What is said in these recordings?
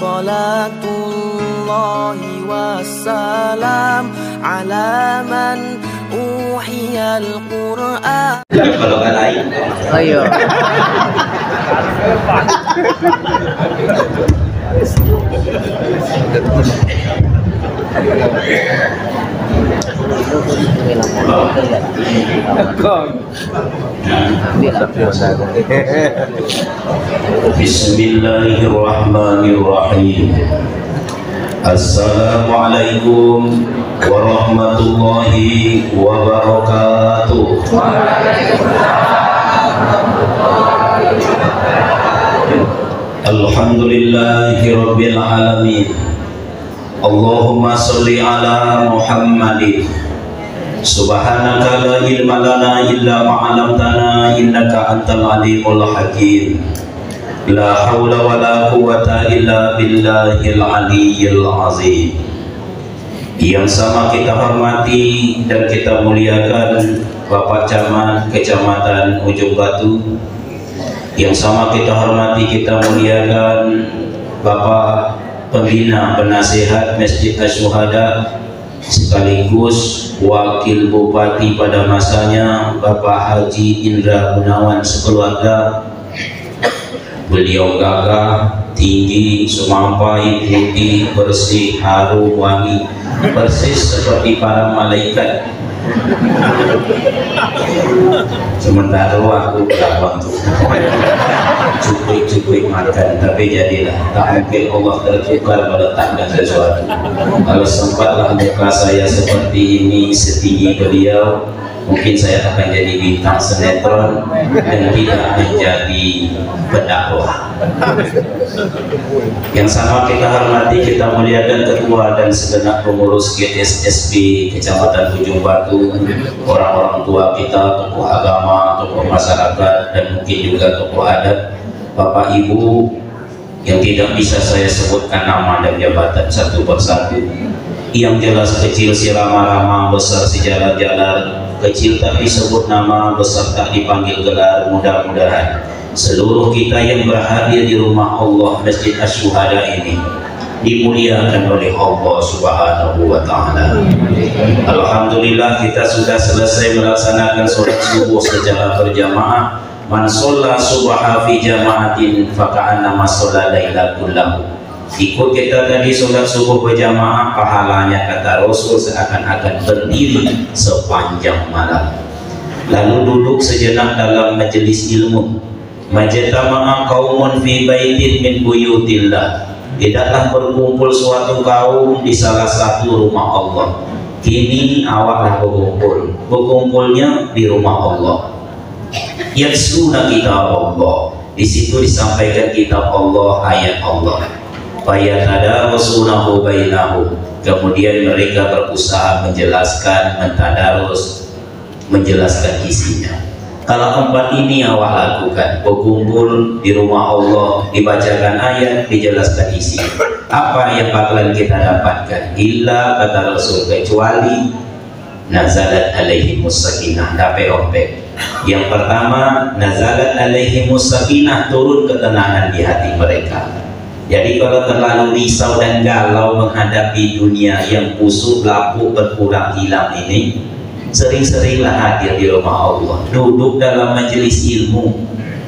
salatullahi wassalam ala man uhiyal Qur'an. Kalau nggak lain, ayo. Bismillahirrahmanirrahim. Assalamualaikum warahmatullahi wabarakatuh. Alhamdulillahi rabbil alamin. Allahumma sholli ala Muhammadin. Subhanaka la ilma lana illa ma 'allamtana innaka antal alimul hakim. La haula wala quwwata illa billahil aliyyil azim. Yang sama kita hormati dan kita muliakan Bapak Camat Kecamatan Ujung Batu. Yang sama kita hormati, kita muliakan Bapak Pembina Penasehat Masjid Asy-Syuhada sekaligus Wakil Bupati pada masanya Bapak Haji Indra Gunawan sekeluarga. Beliau gagah, tinggi, semampai, putih, bersih, harum, wangi, persis seperti para malaikat. Sementara aku berapa untuk cuplik makan, tapi jadilah tak mungkin Allah tertukar meletakkan sesuatu. Kalau sempatlah muka saya seperti ini setinggi beliau, mungkin saya akan jadi bintang sinetron dan tidak menjadi pendakwah. Yang sama kita hormati, kita muliakan ketua dan segenap pengurus GSSB Kecamatan Ujung Batu, orang-orang tua kita, tokoh agama, tokoh masyarakat, dan mungkin juga tokoh adat, Bapak Ibu yang tidak bisa saya sebutkan nama dan jabatan satu persatu. Yang jelas kecil si rama-rama, besar si jalan-jalan, kecil tapi sebut nama, besar tak dipanggil gelar. Mudah-mudahan seluruh kita yang berhadir di rumah Allah Masjid Asy-Syuhada ini dimuliakan oleh Allah Subhanahu wa Ta'ala. Alhamdulillah kita sudah selesai melaksanakan sholat subuh secara berjamaah. Man sholla subha fi jama'atin faka'annama sholla laila kullahu. Ikut kita tadi sholat subuh berjamaah, pahalanya kata Rasul seakan-akan berdiri sepanjang malam. Lalu duduk sejenak dalam majelis ilmu. Majtama'a qaumun fi baitin min buyutillah. Tidaklah berkumpul suatu kaum di salah satu rumah Allah. Kini awaklah berkumpulnya di rumah Allah. Yatsuna kitab Allah. Di situ disampaikan kitab Allah, ayat Allah. Fayatadarasunahu bainahum. Kemudian mereka berusaha menjelaskan, mentadarus, menjelaskan isinya. Kalau empat ini awak lakukan, berkumpul di rumah Allah, dibacakan ayat, dijelaskan isi. Apa yang bakalan kita dapatkan? Illa kata Rasul, kecuali nazalat alaihimus sakinah, dape-opek. Yang pertama, nazalat alaihimus sakinah, turun ketenangan di hati mereka. Jadi kalau terlalu risau dan galau menghadapi dunia yang busuk, lapuk, berkurang, hilang ini, sering-seringlah hadir di rumah Allah, duduk dalam majelis ilmu,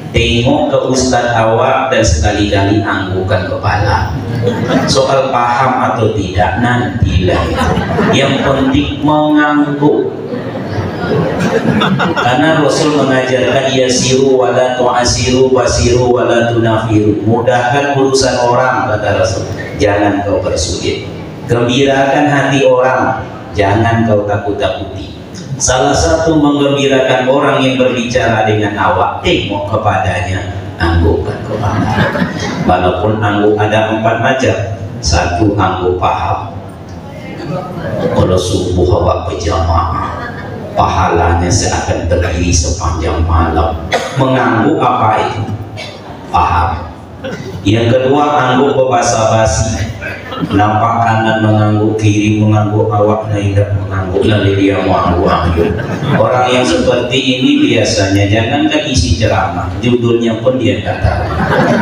tengok ke ustadz awak dan sekali-kali anggukan kepala. Soal paham atau tidak nantilah itu. Yang penting mengangguk. Karena Rasul mengajarkan yasiru wala tu'asiru, basiru wala tunafiru. Mudahkan urusan orang, kata Rasul, jangan kau persulit. Gembirakan hati orang, jangan kau takut-takuti. Salah satu menggembirakan orang yang berbicara dengan awak, tengok kepadanya, anggukkan kepala. Walaupun angguk ada empat macam. Satu, angguk paham. Kalau subuh awak berjamaah, pahalanya seakan berdiri sepanjang malam. Mengangguk apa itu? Paham. Yang kedua, angguk berbasa-basi. nampak kanan mengangguk, kiri mengangguk, awak tidak mengangguk, lalu dia mengangguk. Orang yang seperti ini biasanya jangankan isi ceramah, judulnya pun dia tak tahu.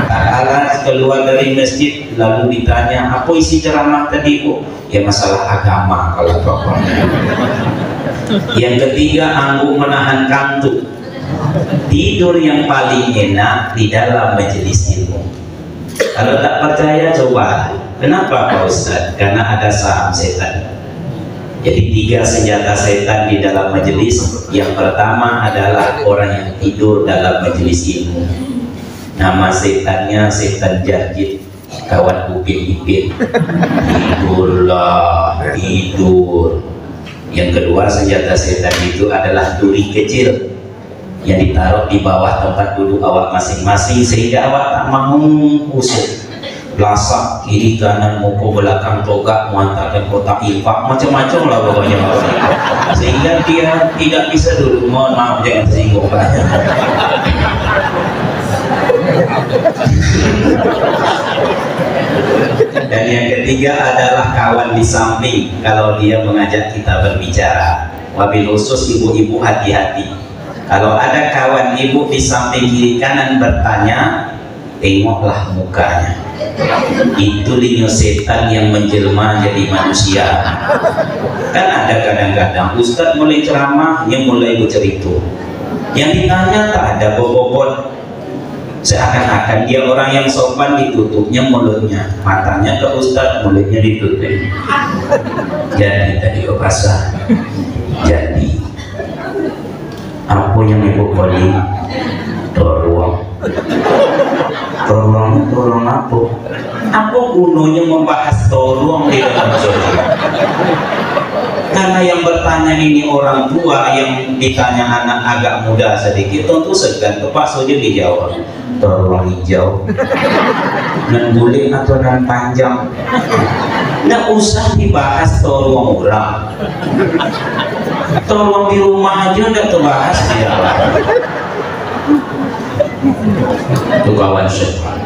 Kadang keluar dari masjid lalu ditanya, apa isi ceramah tadi Bu? Ya masalah agama kalau pokoknya. Yang ketiga, angguk menahan kantuk. Tidur yang paling enak di dalam majelis ilmu. Kalau tak percaya coba. Kenapa Pak Ustaz? Karena ada saham setan. Jadi 3 senjata setan di dalam majelis. Yang pertama adalah orang yang tidur dalam majelis ilmu. Nama setannya setan jahit, kawan upin-ipin. Tidurlah, tidur. Yang kedua senjata setan itu adalah duri kecil yang ditaruh di bawah tempat duduk awak masing-masing sehingga awak tak mau usut. Belasak kiri kanan, muka belakang, togak, muantakan kotak infak, macam-macam lah pokoknya, sehingga dia tidak bisa duduk. Mohon maaf jangan tersinggung Pak. Dan yang ketiga adalah kawan di samping kalau dia mengajak kita berbicara. Wabil khusus ibu-ibu hati-hati. Kalau ada kawan ibu di samping kiri kanan bertanya, tengoklah mukanya. Itu linyo setan yang menjelma jadi manusia. Kan ada kadang-kadang Ustadz mulai ceramahnya mulai bercerita, yang ditanya tak ada bobot. Seakan-akan dia orang yang sopan, ditutupnya mulutnya, matanya ke Ustadz, mulutnya ditutup. Jadi tadi bahasa. Jadi apa yang ibu beli? Tolong. Tolong apa? Apa gunanya membahas tolong di dalam surga? Karena yang bertanya ini orang tua, yang ditanya anak agak muda sedikit, tentu segan Pak saja dijawab. Tolong hijau, nan guling atau nan panjang, nggak usah dibahas tolong orang. Tolong di rumah aja nggak terbahas dia. Itu kawan setan.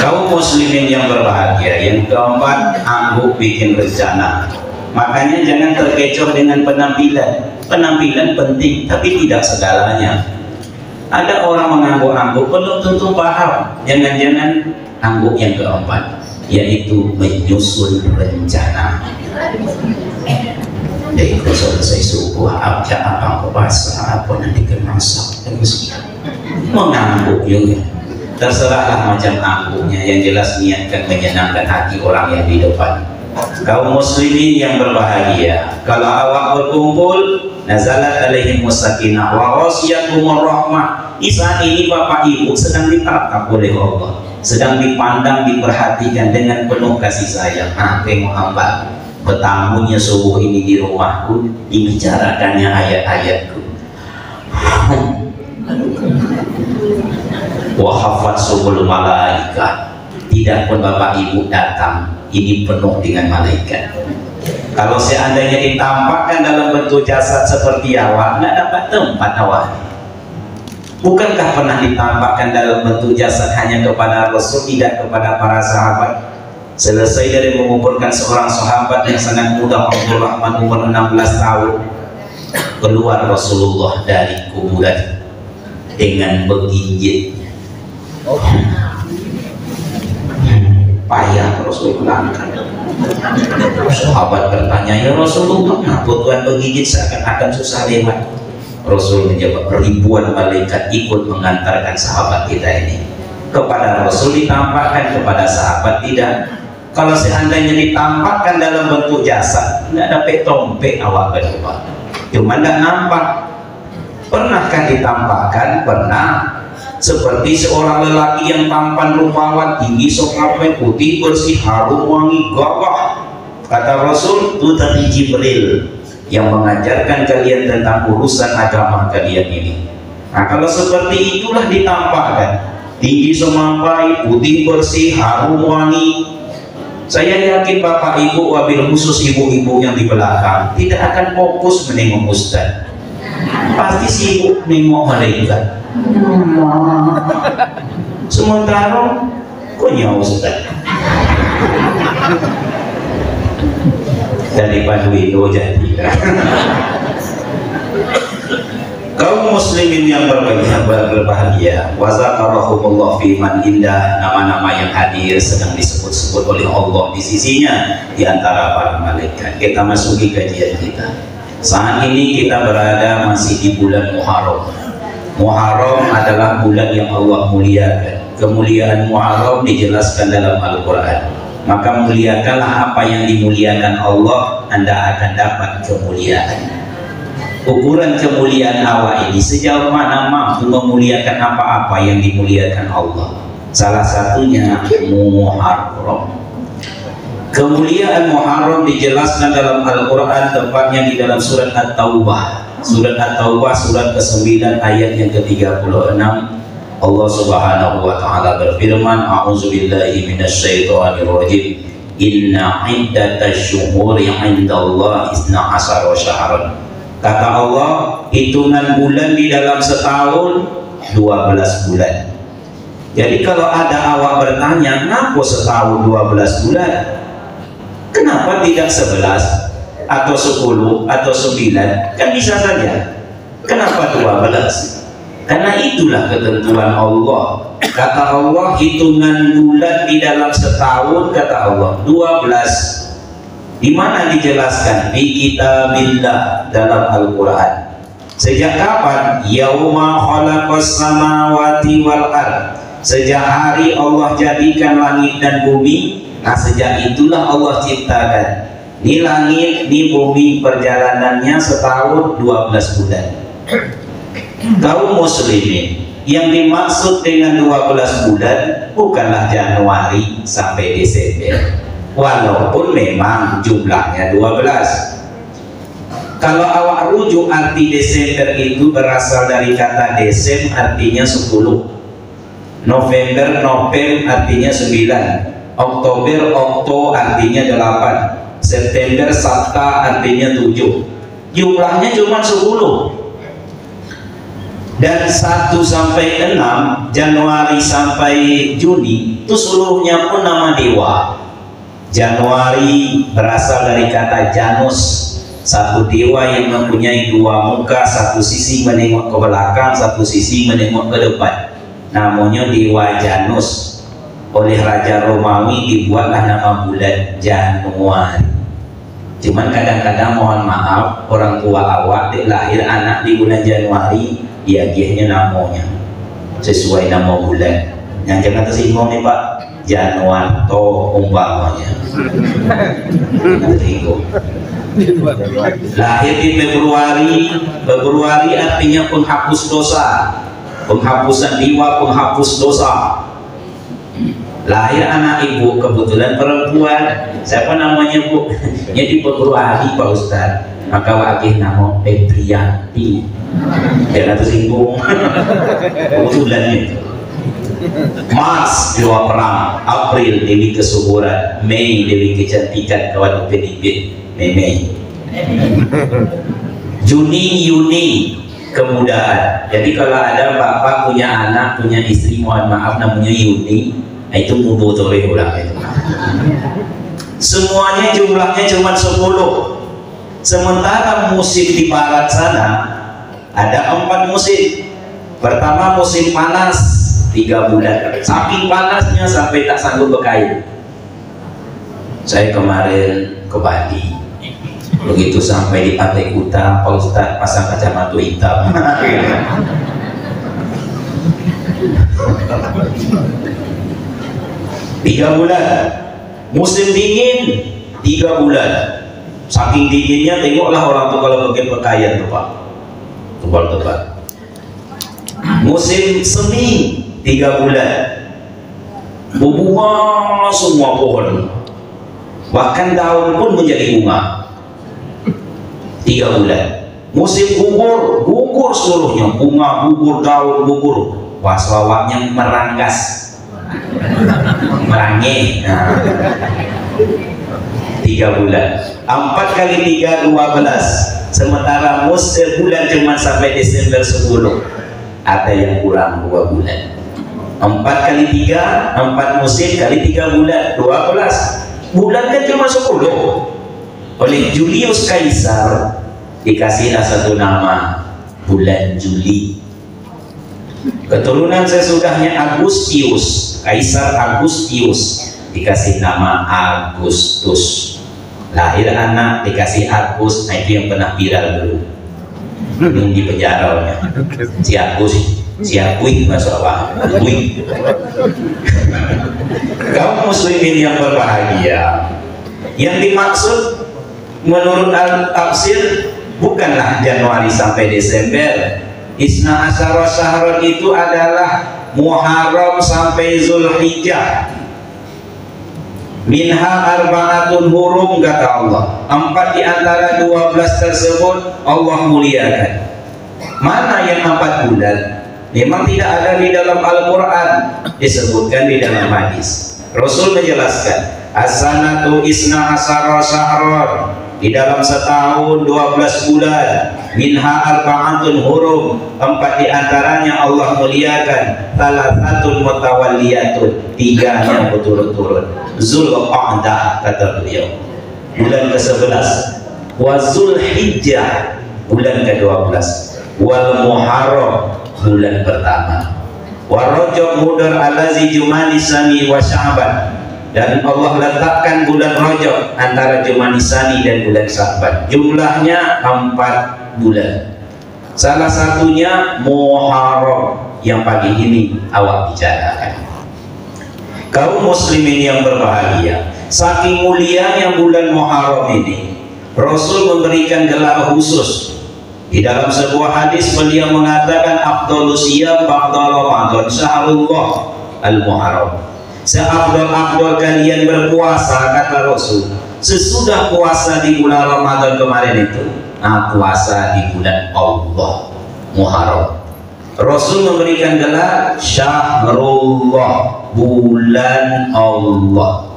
Kaum muslimin yang berbahagia. Yang keempat, angguk bikin rencana. Makanya jangan terkecoh dengan penampilan. Penampilan penting, tapi tidak segalanya. Ada orang mengangguk-angguk belum tentu paham. Jangan-jangan angguk yang keempat, yaitu menyusun rencana. Dari selesai subuh, apa bahasa, apa nanti kemasak, terus mengangguk juga. Terserahlah macam angguknya, yang jelas niatkan menyenangkan hati orang yang di depan. Kaum muslimin yang berbahagia, kalau awak berkumpul, nazalat alaihim sakinah wa ghasyiatumur rahmah. Di saat ini Bapak Ibu sedang ditatap oleh Allah, sedang dipandang, diperhatikan dengan penuh kasih sayang. Tengok hamba, bertamunya subuh ini di rumahku, dibicarakannya ayat-ayatku. Wahafat subul malaika. Tidak pun Bapak Ibu datang, ini penuh dengan malaikat. Kalau seandainya ditampakkan dalam bentuk jasad seperti awak, nggak dapat tempat awak. Bukankah pernah ditampakkan dalam bentuk jasad hanya kepada Rasul, tidak kepada para sahabat? Selesai dari mengumpulkan seorang sahabat yang sangat muda, Abdurrahman, umur 16 tahun, keluar Rasulullah dari kuburan dengan menggigit. Payah Rasulullah. Sahabat bertanya, ya Rasulullah, kenapa Tuhan menggigit seakan-akan susah lewat? Rasul menjawab, ribuan malaikat ikut mengantarkan sahabat kita ini. Kepada Rasul ditampakkan, kepada sahabat tidak. Kalau seandainya ditampakkan dalam bentuk jasad, nggak dapat tompek awak berdua, cuma nggak nampak. Pernahkah ditampakkan? Pernah. Seperti seorang lelaki yang tampan rupawan, tinggi sokapai, putih bersih, harum wangi, gagah. Kata Rasul, itu tadi Jibril yang mengajarkan kalian tentang urusan agama kalian ini. Nah, kalau seperti itulah ditampakkan, tinggi somapai, putih bersih, harum wangi. Saya yakin Bapak Ibu, wabil khusus ibu-ibu yang di belakang, tidak akan fokus menengok Ustaz. Pasti sibuk menengok malaikat. Sementara punya Ustaz. di Panduido jadi. Kaum muslimin yang berbahagia, wa zakarahumullah fi man indah, nama-nama yang hadir sedang disebut-sebut oleh Allah di sisinya di antara para malaikat. Kita masuki kajian kita. Saat ini kita berada masih di bulan Muharram. Muharram adalah bulan yang Allah muliakan. Kemuliaan Muharram dijelaskan dalam Al-Quran. Maka muliakanlah apa yang dimuliakan Allah, Anda akan dapat kemuliaan. Ukuran kemuliaan awal ini sejauh mana mampu memuliakan apa-apa yang dimuliakan Allah. Salah satunya Muharram. Kemuliaan Muharram dijelaskan dalam Al-Quran, tepatnya di dalam surat At-Taubah. Surat At-Taubah surat ke-9 ayat yang ke-36. Allah Subhanahu wa taala berfirman, a'udzubillahi minasyaitonirrajim. Inna iddatash syuhuri 'indallahi 12 syahran. Kata Allah, hitungan bulan di dalam setahun 12 bulan. Jadi kalau ada awak bertanya, kenapa setahun 12 bulan? Kenapa tidak 11 atau 10 atau 9? Kan bisa saja. Kenapa 12? Karena itulah ketentuan Allah. Kata Allah, hitungan bulan di dalam setahun, kata Allah 12. Di mana dijelaskan? Di kitabillah, dalam Al-Quran. Sejak kapan? Yauma khalaqas samawati wal ard. Sejak hari Allah jadikan langit dan bumi. Nah, sejak itulah Allah ciptakan. Ini langit, ini bumi, perjalanannya setahun 12 bulan. Kaum muslimin, yang dimaksud dengan 12 bulan bukanlah Januari sampai Desember. Walaupun memang jumlahnya 12. Kalau awak rujuk arti Desember itu berasal dari kata desem, artinya 10. November, Novem artinya 9. Oktober, Okto artinya 8. September, Sabta artinya 7. Jumlahnya cuma 10. Dan 1 sampai 6, Januari sampai Juni itu seluruhnya pun nama dewa. Januari berasal dari kata Janus, satu dewa yang mempunyai dua muka, satu sisi menengok ke belakang, satu sisi menengok ke depan. Namanya dewa Janus. Oleh Raja Romawi dibuatlah nama bulan Januari. Cuman kadang-kadang mohon maaf, orang tua awak lahir anak di bulan Januari, diagihnya namanya sesuai nama bulan. Yang jangan tersinggung nih Pak, Januarto umpamanya. Lahir di Februari. Februari artinya penghapus dosa, penghapusan jiwa, penghapus dosa. Lahir anak ibu kebetulan perempuan, siapa namanya Bu? Ya di Februari Pak Ustaz. Maka wakil nama Febrianti. Jangan tersinggung. Kebetulan itu. Mars dewa perang, April dewi kesuburan, Mei dewi kecantikan, kawan Upin-Ipin, Mei. Juni, Yuni kemudahan. Jadi kalau ada bapak punya anak, punya istri, mohon maaf namanya Yuni, itu mudah oleh orang itu. Semuanya jumlahnya cuma 10. Sementara musim di barat sana ada 4 musim. Pertama musim panas 3 bulan, saking panasnya sampai tak sanggup berkain. Saya kemarin ke Bali, begitu sampai di Pantai Kuta, Pak Ustaz pasang kacamata hitam. 3 bulan. Musim dingin 3 bulan. Saking dinginnya, tengoklah orang tuh kalau pakai pakaian tuh Pak, tebal-tebal. Musim semi 3 bulan, berbunga semua pohon, bahkan daun pun menjadi bunga. 3 bulan. Musim gugur, gugur seluruhnya, bunga gugur, daun gugur, waswawaknya meranggas, merangih. Nah, 3 bulan. 4 kali 3 12. Sementara musim bulan cuma sampai Desember 10. Ada yang kurang 2 bulan. 4 kali 3, 4 musim kali 3 bulan 12. Bulan kan cuma 10. Oleh Julius Kaisar dikasihlah satu nama, bulan Juli. Keturunan sesudahnya Agustius, Kaisar Agustius dikasih nama Agustus. Lahir anak dikasih Agus. Nah, itu yang pernah viral dulu, yang di penjara si Agus, si Agui, masalah Agui. Kaum muslimin yang berbahagia, yang dimaksud menurut Al-Tafsir bukanlah Januari sampai Desember. Isna asyara syahran itu adalah Muharram sampai Zulhijjah. Minha arba'atun hurum, kata Allah. 4 di antara 12 tersebut Allah muliakan. Mana yang 4 bulan? Memang tidak ada di dalam Al-Quran, disebutkan di dalam hadis. Rasul menjelaskan, as-sanatu isna asyara syahran, di dalam setahun 12 bulan. Minha arba'atun hurum, 4 di antaranya Allah muliakan. Salasatun mutawalliyatun, 3-nya berturut-turut. Zulqa'dah, kata beliau, bulan ke-11. Wa Zulhijjah, bulan ke-12. Wal Muharram, bulan pertama. Wa Rajab mudar alazi Jumanisani wa Sya'ban, dan Allah letakkan bulan Rajab antara Jumanisani dan bulan Sya'ban. Jumlahnya 4 bulan. Salah satunya Muharram yang pagi ini awak bicarakan. Kaum muslimin yang berbahagia, saking mulianya bulan Muharram ini, Rasul memberikan gelar khusus. Di dalam sebuah hadis beliau mengatakan, afdhalus siyam ba'da Ramadan syahrullah al-Muharram. Seafdal-afdal kalian berpuasa, kata Rasul, sesudah puasa di bulan Ramadan kemarin itu, puasa di bulan Allah Muharram. Rasul memberikan gelar Syahrullah, bulan Allah.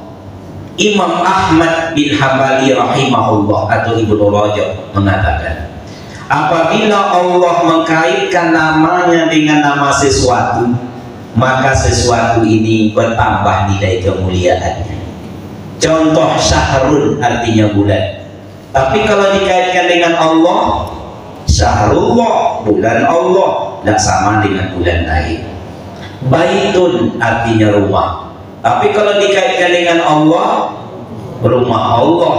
Imam Ahmad bin Hambali rahimahullah atau Ibnu Rajab mengatakan, apabila Allah mengkaitkan namanya dengan nama sesuatu, maka sesuatu ini bertambah nilai kemuliaannya. Contoh syahrun artinya bulan, tapi kalau dikaitkan dengan Allah, syahrullah, bulan Allah, tidak sama dengan bulan lain. Baitun artinya rumah, tapi kalau dikaitkan dengan Allah, rumah Allah.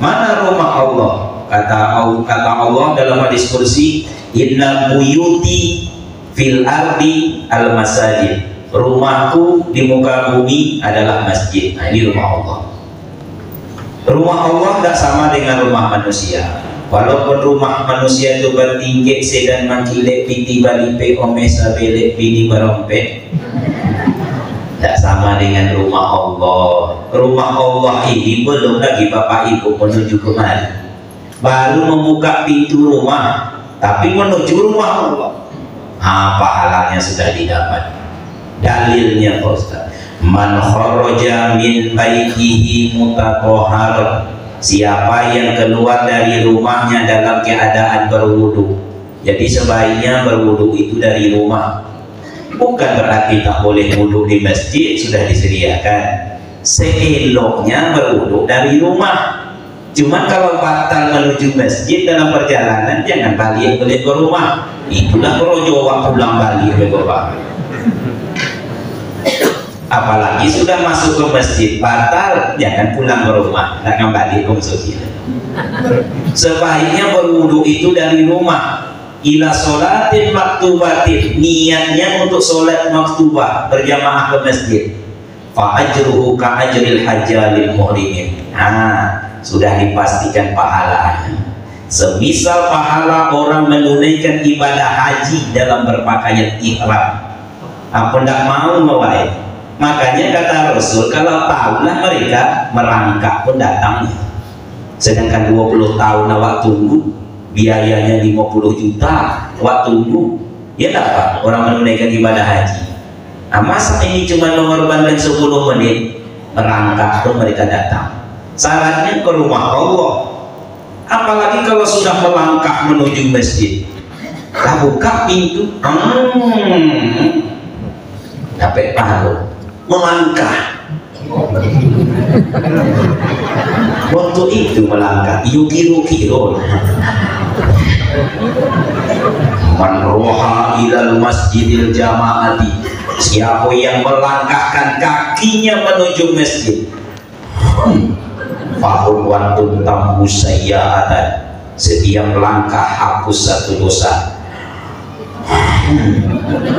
Mana rumah Allah? Kata Allah dalam hadis kursi, inna buyuti fil ardi al masajid, rumahku di muka bumi adalah masjid. Nah, ini rumah Allah. Rumah Allah tidak sama dengan rumah manusia. Walaupun rumah manusia itu bertinggi sedan mangkilek piti balipe omesa belek bini barompe, tidak sama dengan rumah Allah. Rumah Allah ini belum lagi bapak ibu menuju kemari, baru membuka pintu rumah, tapi menuju rumah Allah, pahalanya sudah didapat. Dalilnya Pak Ustaz, man kharaja min baitihi mutatahhar, siapa yang keluar dari rumahnya dalam keadaan berwudu. Jadi sebaiknya berwudu itu dari rumah. Bukan berarti tak boleh wudu di masjid, sudah disediakan. Seeloknya berwudu dari rumah. Cuman kalau batal menuju masjid dalam perjalanan, jangan balik ke rumah. Itulah kerojo pulang balik ke bapak. Apalagi sudah masuk ke masjid batal, jangan pulang ke rumah, jangan balik ke masjid. Sebaiknya berwudu itu dari rumah. Ila sholatin maktubatin, niatnya untuk sholat maktubah berjamaah ke masjid. Fa ajruhu ka ajril hajjalil muhrimin. Sudah dipastikan pahalanya. Semisal pahala orang menunaikan ibadah haji dalam berpakaian ihram. Apa ndak mau mewait? Makanya kata Rasul, kalau tahulah mereka merangkak pun datangnya. Sedangkan 20 tahun awak tunggu, biayanya 50 juta, awak tunggu, ya dapat orang menunaikan ibadah haji. Masa ini cuma mengorbankan 10 menit, merangkak pun mereka datang. Syaratnya ke rumah Allah. Apalagi kalau sudah melangkah menuju masjid, kita buka pintu, dapat pahala melangkah. Untuk itu melangkah yukiro-kiro. Man roha ilal masjidil jamaati, siapa yang melangkahkan kakinya menuju masjid, fahul wantun tamu sayyi'atan, setiap langkah hapus satu dosa.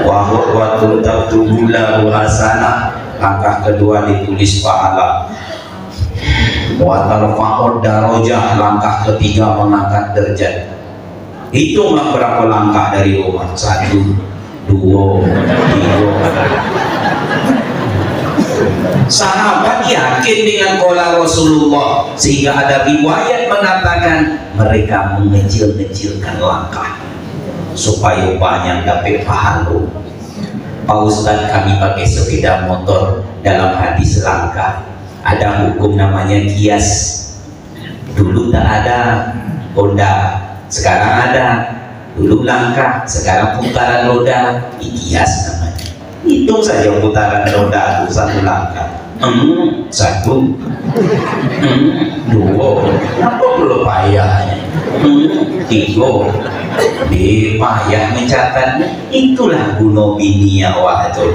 Wahul wantun tabtubulahu hasanah, langkah kedua ditulis pahala. Watarfa'ud darajah, langkah ketiga mengangkat derajat. Hitunglah berapa langkah dari rumah. 1, 2, 3. Sahabat yakin dengan qala Rasulullah, sehingga ada riwayat mengatakan mereka mengecil-kecilkan langkah supaya banyak dapat pahala. Pak Ustadz, kami pakai sepeda motor, dalam hadis langkah ada hukum namanya kias. Dulu tak ada Honda, sekarang ada. Dulu langkah, sekarang putaran roda, kias namanya. Hitung saja putaran roda itu satu langkah. 1, 2, apa perlu payahnya? 3, payah mencatatnya. Itulah guna bini awak itu.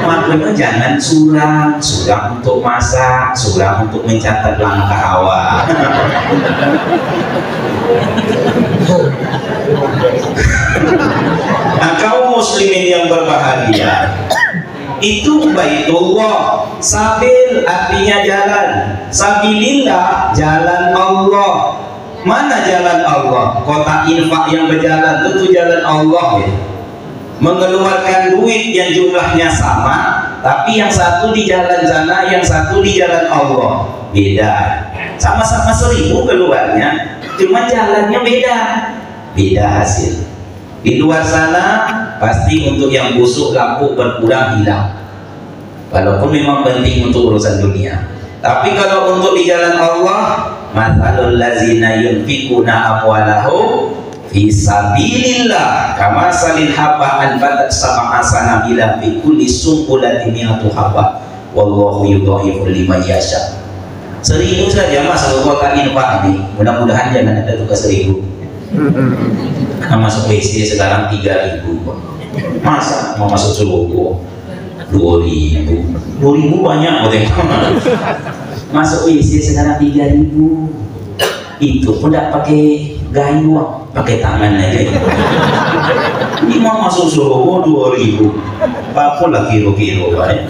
Makanya jangan suram untuk masak, suram untuk mencatat langkah awak. Nah, kaum muslimin yang berbahagia, itu Baitullah, sabil artinya jalan, sabilillah jalan Allah. Mana jalan Allah? Kota infak yang berjalan tentu jalan Allah ya. Mengeluarkan duit yang jumlahnya sama, tapi yang satu di jalan sana, yang satu di jalan Allah. Beda. Sama-sama 1000 keluarnya, cuma jalannya beda. Beda hasil. Di luar sana pasti untuk yang busuk, lapuk, berkurang, hilang. Walaupun memang penting untuk urusan dunia. Tapi kalau untuk di jalan Allah, mathalul lazina yunfikuna amwalahum fi sabilillah kamasalil habba anbatat sab'a sanabila fi kulli sumbulatin mi'atu habba wallahu yudha'ifu liman yasha. 1000 saja masuk kota infak ini. Mudah-mudahan jangan ada tugas 1000. Karena masuk WC sekarang 3000. Masa mau masuk Surugo 2000 banyak boleh. Masuk WC sekarang 3000. Itu pun tidak pakai gayung, pakai tangan aja. Ini mau masuk Surugo 2000. Apa lah kilo-kilo Pak.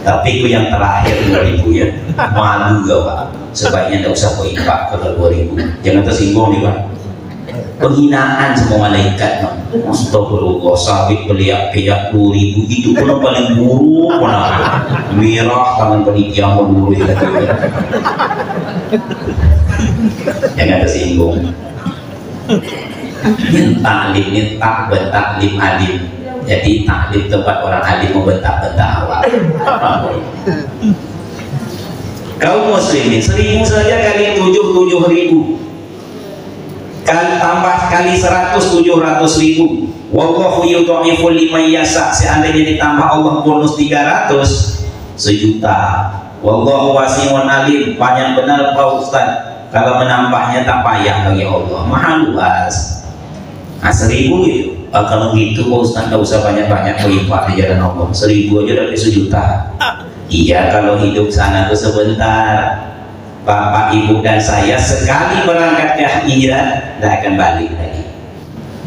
Tapi itu yang terakhir 2000 ya. Malu gak Pak? Sebaiknya tidak usah infak kalau 2000. Jangan tersinggung nih Pak. Penghinaan semua malaikat. Astagfirullah, sawit beliak-piak 2000 itu pun paling buruk. Merah tangan penitia mau dulu. Jangan tersinggung. Taklim, taklim alim. Jadi taklim tempat orang alim membentak-bentak awak. Kaum muslimin 1000 saja kali 7 kan tambah kali 100 700.000. Wallahu yudha'ifu liman yasha. Seandainya ditambah Allah bonus 300, 1.000.000. Wallahu wasi'un alim. Banyak benar Pak Ustaz. Kalau menambahnya tak payah bagi Allah. Maha luas. Nah 1000 gitu. Kalau gitu Pak Ustaz tak usah banyak-banyak berinfak di jalan Allah. 1000 aja dari 1.000.000. Iya kalau hidup sana tuh sebentar. Bapak, ibu, dan saya sekali berangkat ke akhirat tidak akan balik lagi.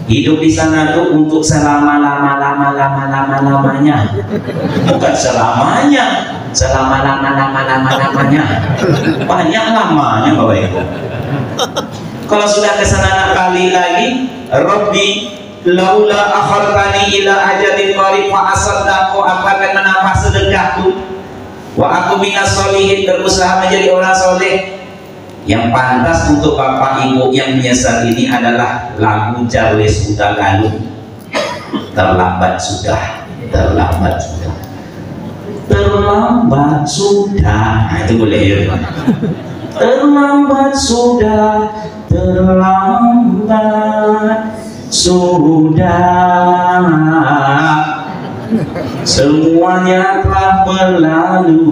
Hidup di sana tuh untuk selama-lamanya, bukan selamanya, selama-lamanya. Banyak lamanya Bapak Ibu. Kalau sudah ke sana kali lagi, Rabbi laula akhartani ila ajalin qarib fa asaddaqu, akan menambah sedekahku. Wa aku minas solihin, berusaha menjadi orang soleh. Yang pantas untuk bapak ibu yang menyesal ini adalah lagu Charles Hutagalung, terlambat sudah, terlambat sudah, terlambat sudah. Nah, itu boleh ya. Terlambat sudah, terlambat sudah. Semuanya telah berlalu.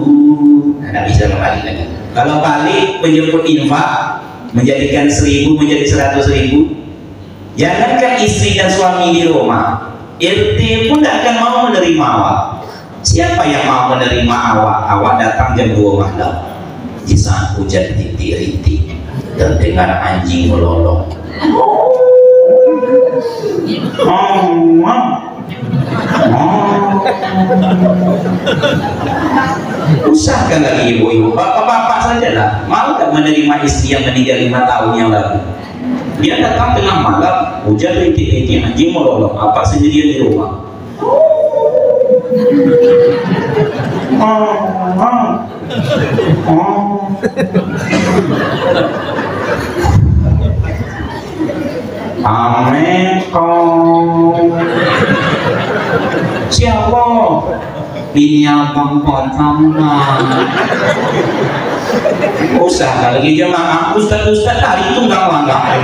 Tidak bisa kembali lagi. Kalau balik menjemput infak, menjadikan 1000 menjadi 100.000. Jangankan istri dan suami di rumah, RT pun tidak akan mau menerima awak. Siapa yang mau menerima awak? Awak datang jam 2 malam di saat hujan rintik-rintik dan dengar anjing melolong. Usahakan lagi ibu-ibu, bapak-bapak saja lah. Mau tak menerima istri yang meninggal 5 tahun yang lalu? Dia datang tengah malam, hujan rintik-rintik, anjing melolong, apa sendirian di rumah. Amin. Siapa? Ini abang potonglah. Usah lagi jemaah ustaz hari itu nggak langgar.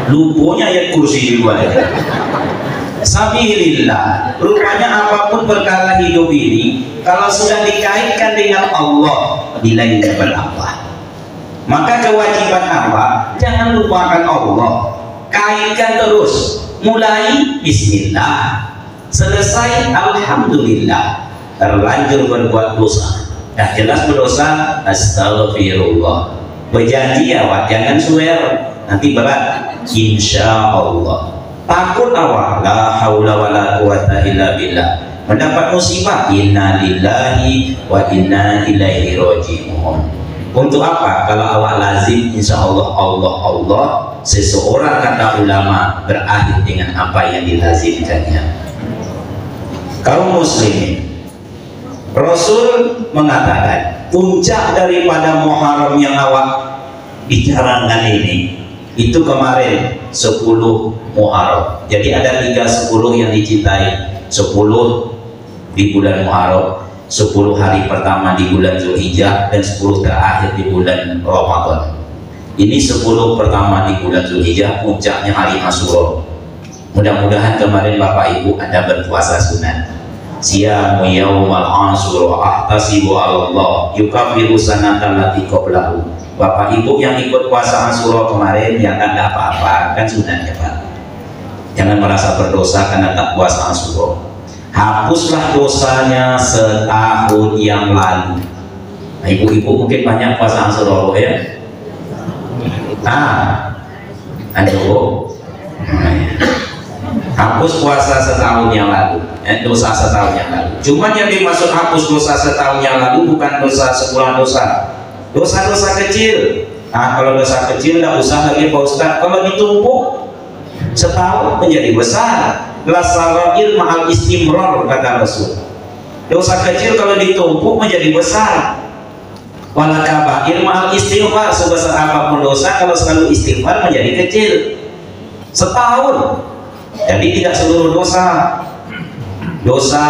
Lupanya ayat kursi di luar. Sabilillah. Rupanya apapun perkara hidup ini, kalau sudah dikaitkan dengan Allah, nilainya berapa? Maka kewajiban apa? Jangan lupakan Allah. Kaitkan terus. Mulai Bismillah, selesai Alhamdulillah. Terlanjur berbuat dosa, dah jelas berdosa, astagfirullah. Berjanji awak jangan swear, nanti berat. Insya Allah. Takut awak, la haula wala quwata illa billah. Mendapat musibah, inna lillahi wa inna ilaihi raji'un. Untuk apa? Kalau awak lazim, insya Allah, Allah. Seseorang, kata ulama, berakhir dengan apa yang dilazimkannya. Kaum muslimin, Rasul mengatakan puncak daripada Muharram yang awak bicarakan ini, itu kemarin 10 Muharram. Jadi ada 3/10 yang dicintai. 10 di bulan Muharram, 10 hari pertama di bulan Zulhijjah, dan 10 terakhir di bulan Ramadan. Ini 10 pertama di bulan Zulhijjah, puncaknya hari Asyura. Mudah-mudahan kemarin Bapak Ibu Anda berpuasa sunat. Siyamu yaumal Asyura ahtasibu Allah yukaffiru sanatan lati qablahu. Bapak Ibu yang ikut puasa Asyura kemarin, yang ada apa-apa, kan sunatnya Pak. Jangan merasa berdosa karena tak puasa Asyura. Hapuslah dosanya setahun yang lalu. Nah, ibu-ibu mungkin banyak puasa Asyura ya. Hapus puasa setahun yang lalu, dosa setahun yang lalu. Cuman yang dimaksud hapus dosa setahun yang lalu bukan dosa sebulan dosa, dosa-dosa kecil. Nah, kalau dosa kecil tidak usah lagi Pak Ustaz. Kalau ditumpuk setahun menjadi besar. La sarair ma'al istimrar, kata Rasul. Dosa kecil kalau ditumpuk menjadi besar. Wala kabair ma'al istighfar, sebesar apapun dosa kalau selalu istighfar menjadi kecil. Setahun. Jadi tidak seluruh dosa. Dosa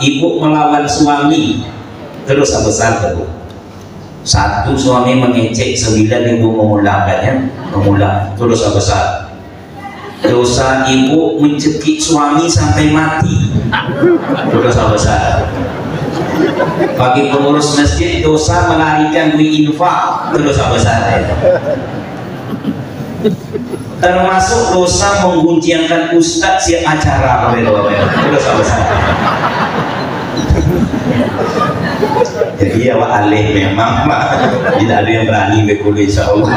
ibu melawan suami itu dosa besar tuh. 1 suami mengecek, 9 ibu memulangkannya, itu dosa besar. Dosa ibu mencekik suami sampai mati, itu dosa besar. Bagi pengurus masjid, dosa melarikan duit infak, itu dosa besar. Termasuk dosa mengguncangkan ustadz siap acara, itu dosa besar. Jadi ya Pak alih memang Pak, tidak ada yang berani berkulit insya Allah.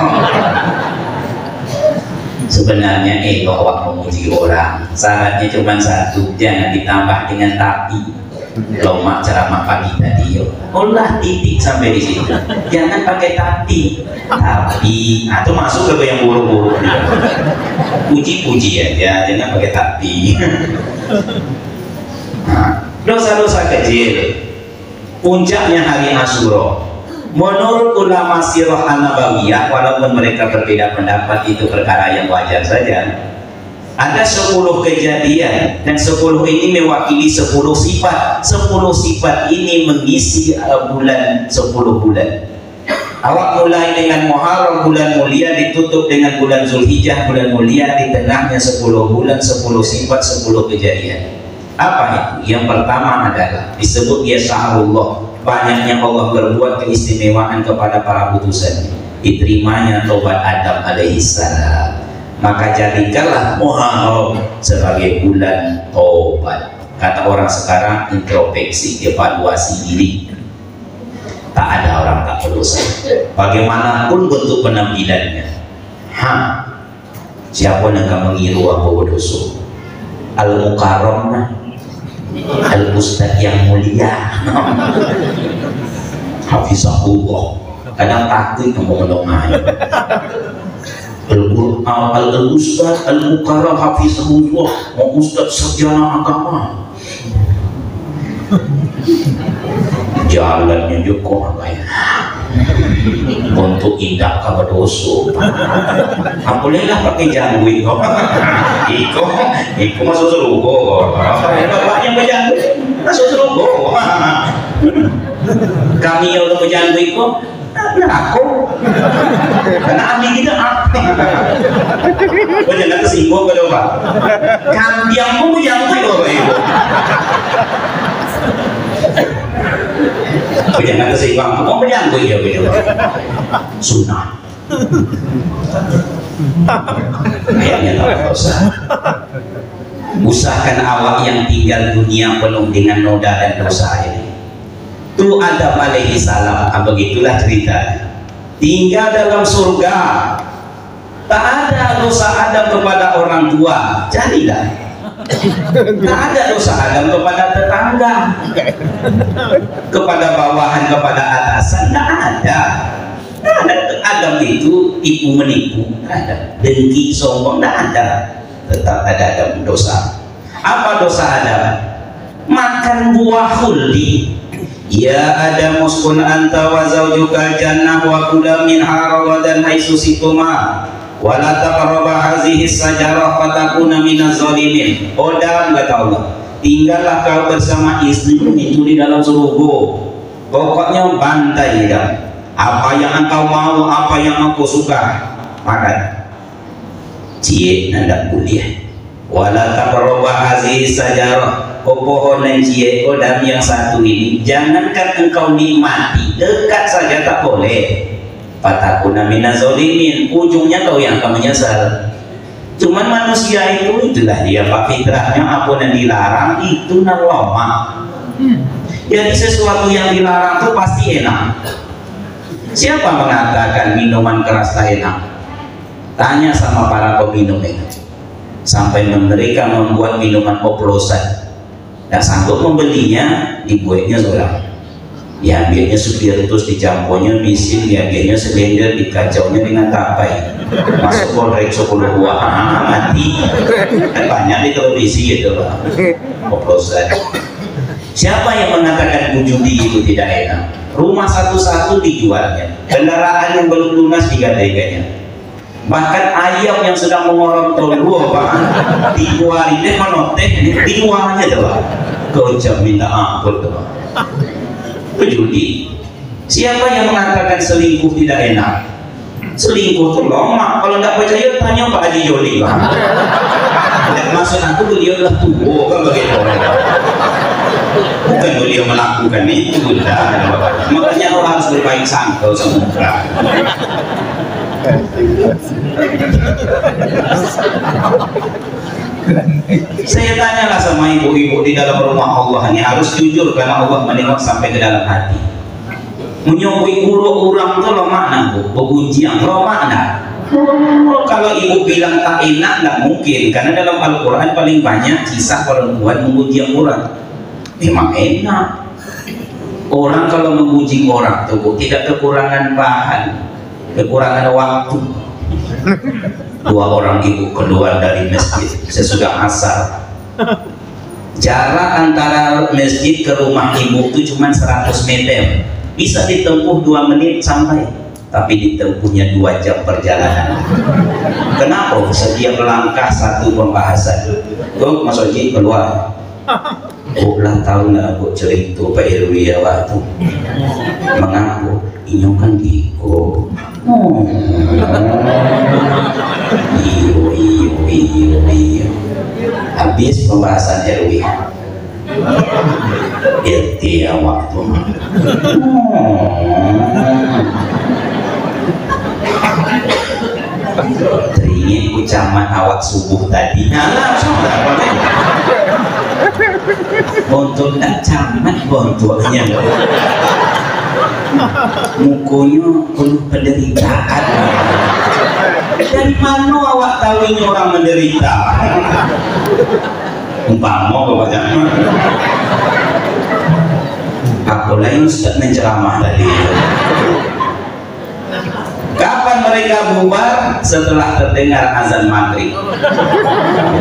Sebenarnya waktu memuji orang syaratnya cuma 1, jangan ditambah dengan tapi. Kalau mak ceramah pagi tadi, olah titik sampai di situ, jangan pakai tapi. Itu masuk ke yang buruk-buruk. Puji-puji aja, jangan pakai tapi. Dosa-dosa kecil, puncaknya hari Asyura. Menurut ulama sirah an-nabawiyah, walaupun mereka berbeda pendapat, itu perkara yang wajar saja. Ada 10 kejadian, dan 10 ini mewakili 10 sifat. 10 sifat ini mengisi bulan 10 bulan. Awak mulai dengan Muharram, bulan mulia, ditutup dengan bulan Zulhijjah, bulan mulia, di tengahnya 10 bulan, 10 sifat, 10 kejadian. Apa itu? Yang pertama adalah disebut dia syahrullah, banyaknya Allah berbuat keistimewaan kepada para putusan, diterimanya tobat Adam alaihissalam. Maka jadikanlah Muharram sebagai bulan tobat. Kata orang sekarang introspeksi, evaluasi diri. Tak ada orang tak berdosa, bagaimanapun bentuk penampilannya. Siapa yang akan mengiru apa berdosa? Al-Mukarram, Al-Ustadz yang mulia, Hafizahullah. Kadang takut ngomong-ngomong Al-Ustadz Al-Mukarram Hafizahullah, mau Ustadz sarjana agama. Jalannya juga kayak untuk indah kabar dosa. Bolehlah pakai janggut. Iko masuk surga. Bapaknya berjanggut masuk surga. Kami yang udah berjanggut itu aku karena ahli kita jangan tersinggung ke depan. Kami yang mau berjanggut itu jangan tersinggung. Mau berjanggut ya sunnah. Kayaknya tak usah. Usahakan awak yang tinggal dunia penuh dengan noda dan dosa ini. Tu Adam alaihi salam, begitulah ceritanya. Tinggal dalam surga, tak ada dosa Adam kepada orang tua, jadilah. Tak ada dosa Adam kepada tetangga, kepada bawahan, kepada atasan, tak ada. Adam itu tipu menipu, ada dengki sombong, tak ada. Tetap ada Adam dosa. Apa dosa Adam? Makan buah khuldi. Ya Adam uskun anta wa zawjuka jannah wa kula minha ragadan haitsu situma wa la taqrabu hadhihi sajarah fatakuna minaz zalimin. Adam, kata Allah, tinggallah kau bersama istrimu itu di dalam surga. Pokoknya bantai dia. Apa yang engkau mau, apa yang aku suka, makan. Cie nanda kuliah. Wala taqrabu hadhihi sajarah. Pepohonan cie Adam yang satu ini, jangankan engkau nikmati, dekat saja tak boleh. Fatakuna minaz zalimin, ujungnya kau yang akan menyesal. Cuman manusia itu, itulah dia pak fitrahnya, apa yang dilarang itu naloma. Jadi sesuatu yang dilarang itu pasti enak. Siapa mengatakan minuman keras tak enak? Tanya sama para peminum itu. Sampai mereka membuat minuman oplosan, tak sanggup membelinya, dibuatnya seorang. Diambilnya supir terus dicampunya mesin, diambilnya silinder, dikacaunya dengan tapai. Masuk korek 10 buah, mati. Kan banyak di televisi gitu lah. Oplosan. Siapa yang mengatakan judi itu tidak enak? Rumah satu-satu dijualnya, kendaraan yang belum lunas digadaikannya. Bahkan ayam yang sedang mengorok telur dikeluarin deh menotek dijualnya tuh, kau minta ampun tuh. Judi. Siapa yang mengatakan selingkuh tidak enak? Selingkuh tuh lama. Kalau tidak percaya tanya Pak Haji Joli. Maksud aku beliau adalah tubuh kan begitu. Bukan beliau melakukan itu, makanya orang harus berbaik sangka sama orang. Saya tanyalah sama ibu-ibu di dalam rumah Allah ini, harus jujur karena Allah menengok sampai ke dalam hati. Menyoboi guru orang itu lo makna bu, begunjiang lo makna. Kalau ibu bilang tak enak, nggak mungkin, karena dalam Al-Quran paling banyak kisah perempuan mengunjing orang. Memang enak. Orang kalau mengunjing orang tuh tidak kekurangan bahan, kekurangan waktu. Dua orang ibu keluar dari masjid sesudah asar. Jarak antara masjid ke rumah ibu itu cuma 100 meter. Bisa ditempuh 2 menit sampai, tapi ditempuhnya 2 jam perjalanan. Kenapa? Setiap langkah satu pembahasan. Kok Mas Oji keluar? Ulah tahu lah aku cerita Pak Irwi ya waktu mengaku inyong kan Diko. Iyo. Habis pembahasan Irwi, Irti awak tuh. Teringin ucapan awak subuh tadi. Nah, untuk tak camat bontuknya. Mukonya penuh penderitaan. Dari mana awak tahu ini orang menderita? Umpama bapak jangan. Aku lain sudah menceramah tadi. Kapan mereka bubar? Setelah terdengar azan maghrib.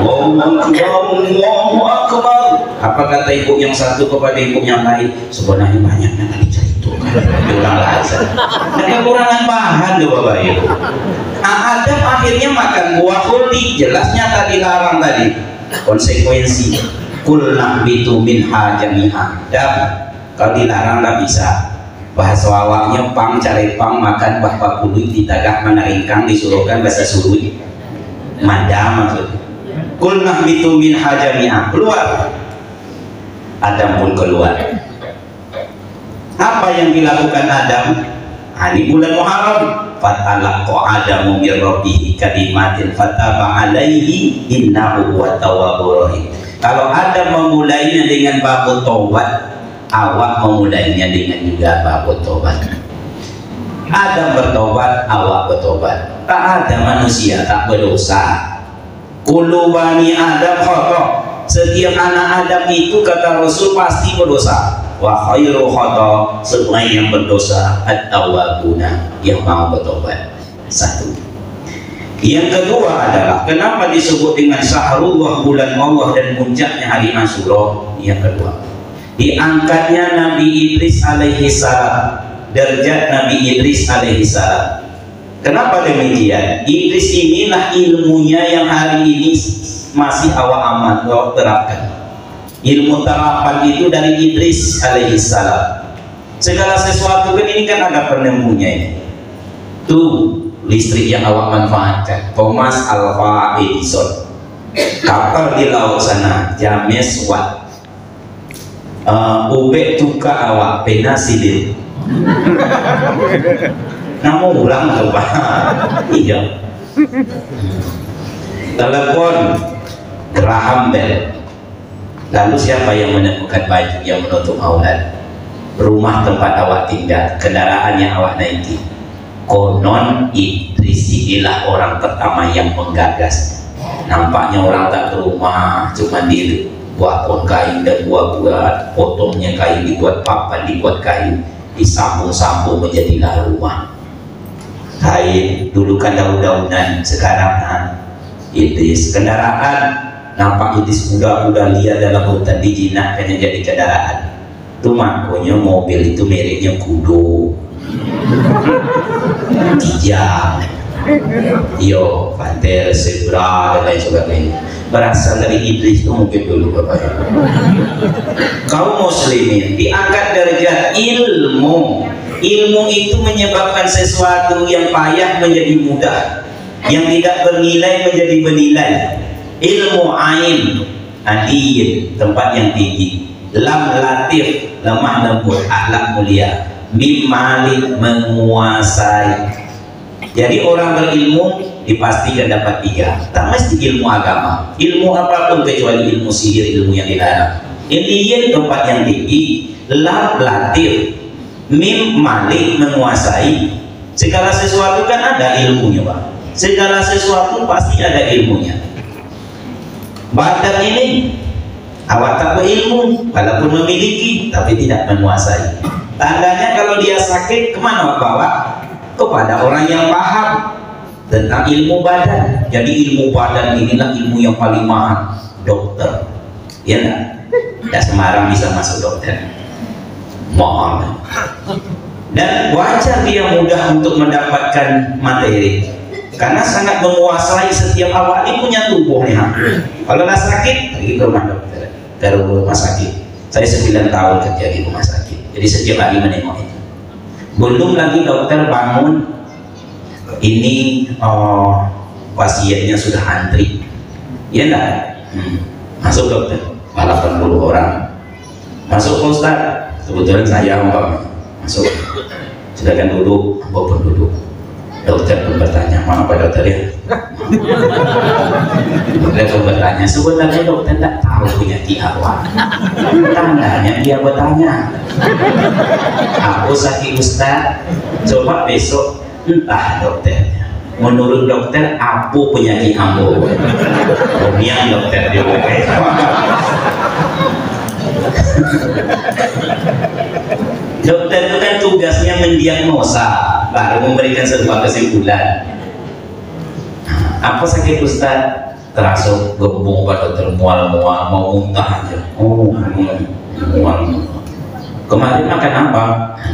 Allahu Akbar. Apa kata ibu yang satu kepada ibu yang lain? Sebenarnya banyaknya tadi cerita diulang azan. Kekurangan bahan tuh bapak ibu. Adam akhirnya makan buah khuldi, jelasnya tadi larang tadi. Konsekuensi kul nahbitu minha jami'a. Adam, kalau dilarang nggak bisa. Bahasa awaknya pang cari pang makan bahwa kulit ditagak menaringkang disuruhkan bahasa suruh madam maksudnya. Kul nahbitu minha jami'a, keluar. Adam pun keluar. Apa yang dilakukan Adam? Hari bulan Muharram. Fatalaqa Adamu min rabbih kalimatin fataba alaihi innahu huwa tawwabur rahim. Kalau Adam memulainya dengan bab taubat, awak memulainya dengan juga bab taubat. Adam bertobat, awak bertobat. Tak ada manusia tak berdosa. Kullu bani Adam khata. Setiap anak Adam itu kata Rasul pasti berdosa. Wa khairu khata, sebaik yang berdosa at-tawwabuna, yang mau bertobat. Satu. Yang kedua adalah kenapa disebut dengan syahrullah, bulan Allah, dan puncaknya hari Asyura? Yang kedua, diangkatnya Nabi Idris alaihi salam, derajat Nabi Idris alaihi salam. Kenapa demikian? Idris inilah ilmunya yang hari ini masih awak amat terapkan. Ilmu terapan itu dari Idris alaihi salam. Segala sesuatu kan ini kan ada penemunya ini. Tuh listrik yang awak manfaatkan, Thomas Alva Edison. Kapal di laut sana, James Watt. Ubek tuka awak penicillin. Namun ulang coba. Iya. Telepon Graham Bell. Lalu siapa yang menemukan baju yang menutup aurat? Rumah tempat awak tinggal, kendaraan yang awak naiki. Konon Idris inilah orang pertama yang menggagas. Nampaknya orang tak ke rumah, cuma dibuat pun kain dan buat potongnya kain, dibuat papan, dibuat kain, disambung-sambung menjadilah rumah. Kain dulu kan daun-daunan, sekarang Idris kendaraan. Nampak Idris muda-muda lihat dalam hutan dijinakkannya jadi kendaraan. Itu makanya mobil itu mereknya Kudo, Kijang, Yo, Panther, Zebra, dan lain sebagainya. Berasal dari Idris itu mungkin dulu Bapak Ibu. Kaum muslimin diangkat derajat ilmu. Ilmu itu menyebabkan sesuatu yang payah menjadi mudah, yang tidak bernilai menjadi bernilai. Ilmu ain, adiyin, tempat yang tinggi. Lam latif, lemah lembut, akhlak mulia. Mim malik, menguasai. Jadi orang berilmu dipastikan dapat 3. Tak mesti ilmu agama, ilmu apapun kecuali ilmu sihir, ilmu yang dilarang. Adiyin, tempat yang tinggi. Lam latif, mim malik, menguasai. Segala sesuatu kan ada ilmunya, Pak. Segala sesuatu pasti ada ilmunya. Badan ini awak tak berilmu, walaupun memiliki tapi tidak menguasai. Tandanya kalau dia sakit, kemana awak bawa? Kepada orang yang paham tentang ilmu badan. Jadi ilmu badan inilah ilmu yang paling mahal. Dokter, ya enggak? Ya sembarang bisa masuk dokter, mahal. Dan wajar dia mudah untuk mendapatkan materi, karena sangat menguasai setiap awak ini punya tubuhnya. Kalau nggak sakit, pergi ke rumah dokter, ke rumah sakit. Saya 9 tahun kerja di rumah sakit, jadi setiap hari menengok itu. Belum lagi dokter bangun, ini pasiennya sudah antri, ya enggak? Masuk dokter, 80 orang, Masuk Pak Ustaz, kebetulan saya masuk, silakan duduk, Bapak pun duduk. Dokter pun bertanya, mana Pak dokter ya? Dokter pun bertanya, sebenarnya dokter tidak tahu penyakit awak. Tandanya dia bertanya, aku sakit Ustaz, coba besok entah dokternya. Menurut dokter, apa penyakit ambo? Kemudian dokter dia dokter itu kan tugasnya mendiagnosa, baru memberikan sebuah kesimpulan. Apa sakit Ustaz? Terasa gembung Pak dokter, mual-mual, mau muntah aja. Oh, mual. Kemarin makan apa?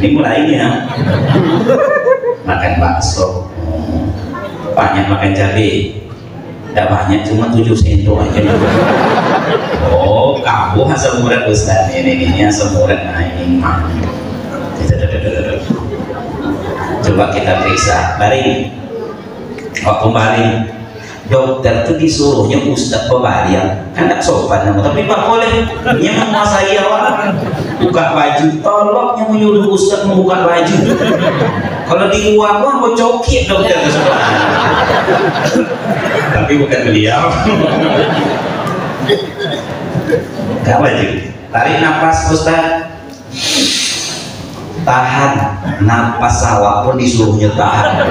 Ini mulainya. Makan bakso. Banyak makan cabai. Tidak banyak, cuma 7 sendok aja. Oh, kamu asam urat Ustaz. Ini asam urat. Nah, ini mah. Coba kita periksa. Baring. Waktu baring, dokter tuh disuruhnya Ustaz pembalian. Kan tidak sopan, tapi Pak boleh. Yang menguasai awak buka baju, tolong yang menyuruh Ustaz membuka baju. Kalau di luar gua mau cokit dokter kesukaan. Tapi bukan beliau. Gak wajib. Tarik nafas Ustaz. Tahan. Nafas awak pun disuruhnya tahan.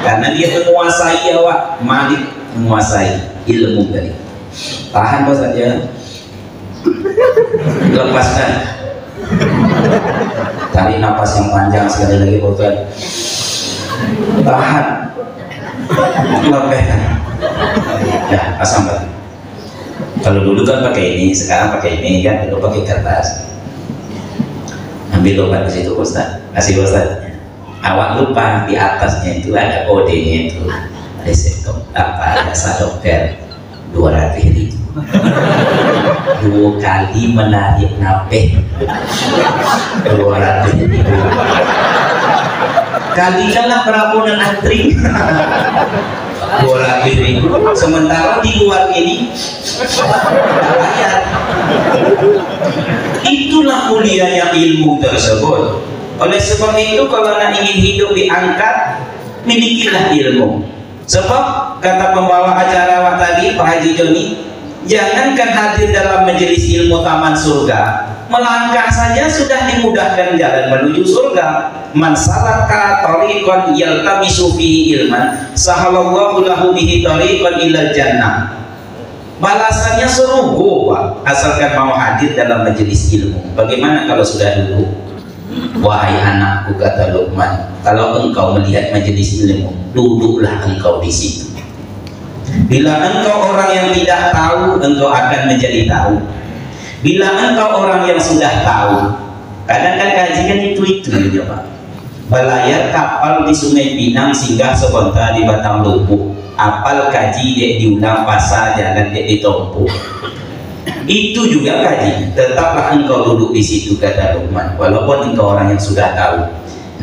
Karena dia menguasai awak. Malik menguasai ilmu tadi. Tahan Pak saja. Lepaskan. Tarik nafas yang panjang sekali lagi Ustaz. Tahan. Lepaskan. Ya, pasang balik. Kalau dulu kan pakai ini, sekarang pakai ini kan, dulu pakai kertas. Ambil obat di situ Ustaz. Kasih Ustaz. Awak lupa di atasnya itu ada kodenya itu. Resep apa? Jasa dokter 200.000. 2 kali menarik nafas 200.000. Kalikanlah perabonan antri 200.000. Sementara di luar ini bayar. Itulah mulianya ilmu tersebut. Oleh sebab itu, kalau anda ingin hidup diangkat, milikilah ilmu. Sebab kata pembawa acara awak tadi, Pak Haji Joni, jangankan hadir dalam majelis ilmu taman surga, melangkah saja sudah dimudahkan jalan menuju surga. Man salaka tariqan yaltamisu fihi ilman, sahalallahu lahu bihi tariqan ilal jannah. Balasannya serugo Pak, asalkan mau hadir dalam majelis ilmu. Bagaimana kalau sudah duduk? Wahai anakku, kata Luqman, kalau engkau melihat majelis ilmu, duduklah engkau di situ. Bila engkau orang yang tidak tahu, engkau akan menjadi tahu. Bila engkau orang yang sudah tahu, kadang kan kajian itu ya Pak. Belayar kapal di Sungai Pinang singgah sebentar di Batang Lumpuh. Apal kaji dek diundang pasar jalan dek ditompuk. Itu juga kaji. Tetaplah engkau duduk di situ, kata Luqman. Walaupun engkau orang yang sudah tahu,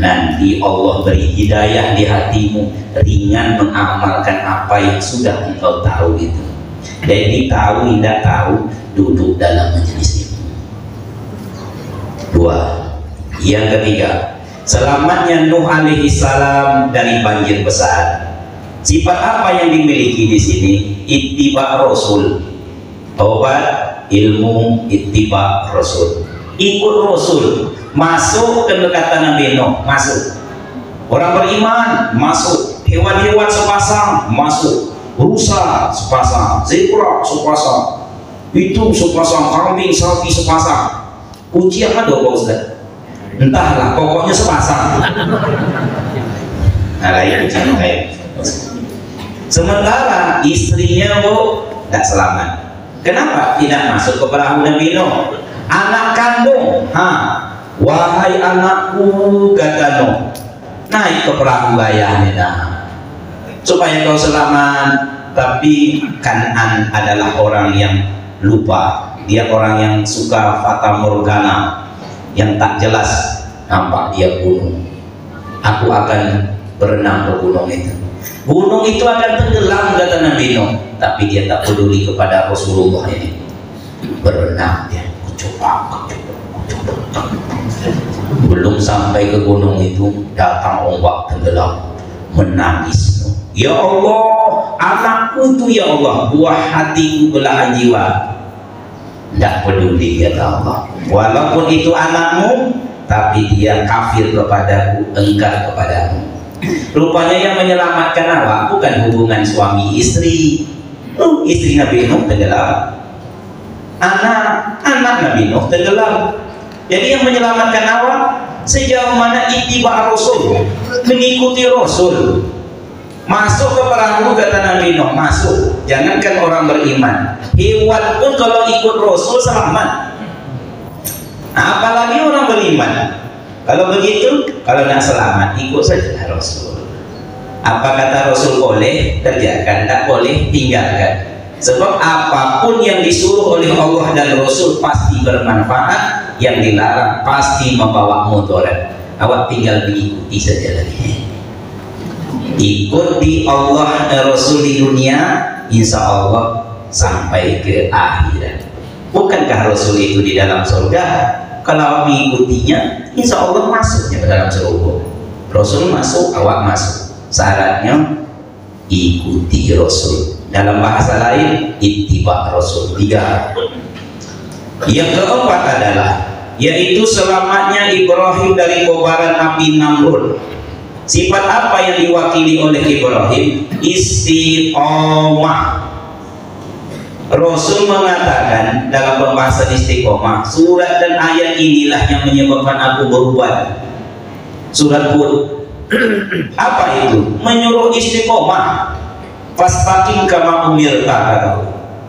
nanti Allah beri hidayah di hatimu, ringan mengamalkan apa yang sudah engkau tahu itu. Jadi tahu tidak tahu, duduk dalam majelis itu. 2. Yang ketiga, selamatnya Nuh alaihi salam dari banjir besar. Sifat apa yang dimiliki di sini? Ittiba Rasul. Obat, ilmu, ittiba Rasul. Ikut Rasul. Masuk ke dekatan Nabi Nuh, masuk. Orang beriman, masuk. Hewan-hewan sepasang, masuk. Rusa sepasang, zebra sepasang. Itu sepasang, kambing, sapi sepasang. Kunci apa dong Pak Ustaz? Entahlah, pokoknya sepasang. Nah, lain kunci kayak. Sementara istrinya tidak selamat. Kenapa tidak masuk ke perahu Nabi Nuh? Anak kandung, wahai anakku, kata Nuh, naik ke perahu ayahnya supaya kau selamat. Tapi Kan'an adalah orang yang lupa. Dia orang yang suka fata morgana, yang tak jelas. Nampak dia gunung, aku akan berenang ke gunung itu. Gunung itu akan tenggelam, kata Nabi Nuh. Tapi dia tak peduli kepada Rasulullah ini. Berenang dia, coba. Belum sampai ke gunung itu datang ombak tenggelam, menangis. Ya Allah, anakku itu ya Allah, buah hatiku, belahan jiwa. Tidak peduli kata Allah, walaupun itu anakmu, tapi dia kafir kepadaku, engkar kepadamu. Rupanya yang menyelamatkan awak bukan hubungan suami istri. Istri Nabi Nuh tenggelam, anak Nabi Nuh tenggelam. Jadi yang menyelamatkan awak sejauh mana ittiba Rasul, mengikuti Rasul. Masuk ke perahu kata Nabi Nuh, masuk. Jangankan orang beriman, hewan pun kalau ikut Rasul selamat. Nah, apalagi orang beriman. Kalau begitu, kalau nak selamat, ikut saja Rasul. Apa kata Rasul boleh kerjakan, tak boleh tinggalkan. Sebab apapun yang disuruh oleh Allah dan Rasul pasti bermanfaat, yang dilarang pasti membawa mudarat. Awak tinggal diikuti saja lagi. Ikuti Allah dan Rasul di dunia, insya Allah sampai ke akhirat. Bukankah Rasul itu di dalam surga? Kalau mengikutinya, insya Allah masuknya ke dalam surga. Rasul masuk, awak masuk. Syaratnya ikuti Rasul. Dalam bahasa lain, ittiba Rasul. 3. Yang keempat adalah, yaitu selamatnya Ibrahim dari kobaran api Namrud. Sifat apa yang diwakili oleh Ibrahim? Istiqomah. Rasul mengatakan dalam pembahasan istiqomah, surat dan ayat inilah yang menyebabkan aku berubah. Surat Hud. Apa itu? Menyuruh istiqomah. Fastaqim kama umirta.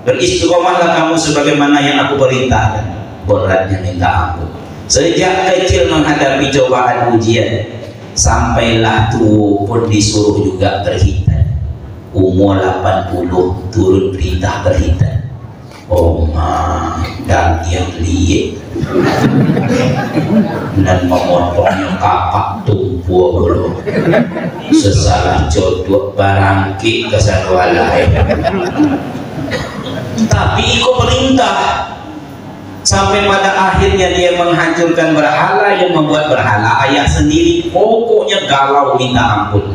Beristiqomahlah kamu sebagaimana yang aku perintahkan. Beratnya minta ampun. Sejak kecil menghadapi cobaan ujian, sampailah tua pun disuruh juga berhitan. Umur 80 turun perintah berhitan. Oh dan yang liat dan memotongnya kapak tumpu belum sesalah jodoh barangki kesalualai. Tapi ikut perintah sampai pada akhirnya dia menghancurkan berhala yang membuat berhala ayah sendiri pokoknya galau minta ampun.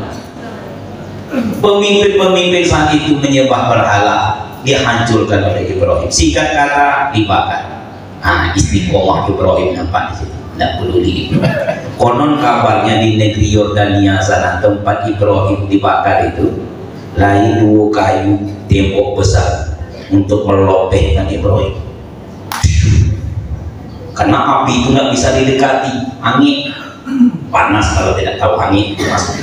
Pemimpin-pemimpin saat itu menyembah berhala, dihancurkan oleh Ibrahim. Singkat kata, dibakar. Nah, istiqomah Ibrahim nampak di situ. Tidak peduli. Konon kabarnya di negeri Yordania sana tempat Ibrahim dibakar itu, lain 2 kayu tembok besar untuk melopehkan Ibrahim. Karena api itu nggak bisa didekati, angin panas kalau tidak tahu angin masuk.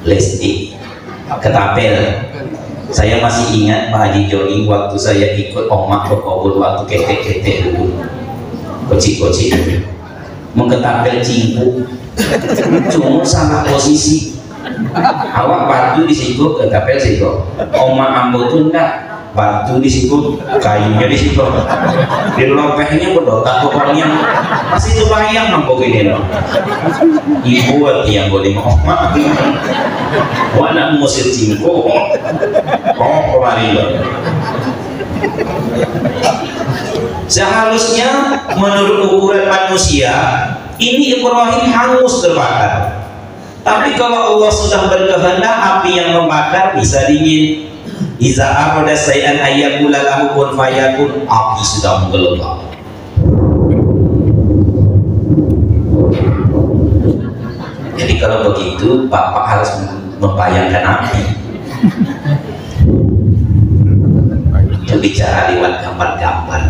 Lesti ketapel. Saya masih ingat Pak Haji Joni waktu saya ikut omak berkobur waktu ketek-ketek dulu, koci-koci mengketapel cingku, cuma salah posisi. Awak batu di situ, ketapel situ. Omak ambo tuh enggak, batu di situ, kayunya di situ. Di lopehnya berdotak pokoknya. Masih itu bayang mampu gini loh. Ibu yang boleh omak. Wana musir cingko. Oh kemarin loh. Seharusnya menurut ukuran manusia ini Ibrahim hangus terbakar. Tapi kalau Allah sudah berkehendak, api yang membakar bisa dingin. Iza arada say'an ayyakula lahu kun fayakun, api sudah menggelepar. Jadi kalau begitu Bapak harus membayangkan api. Itu bicara lewat gambar-gambar.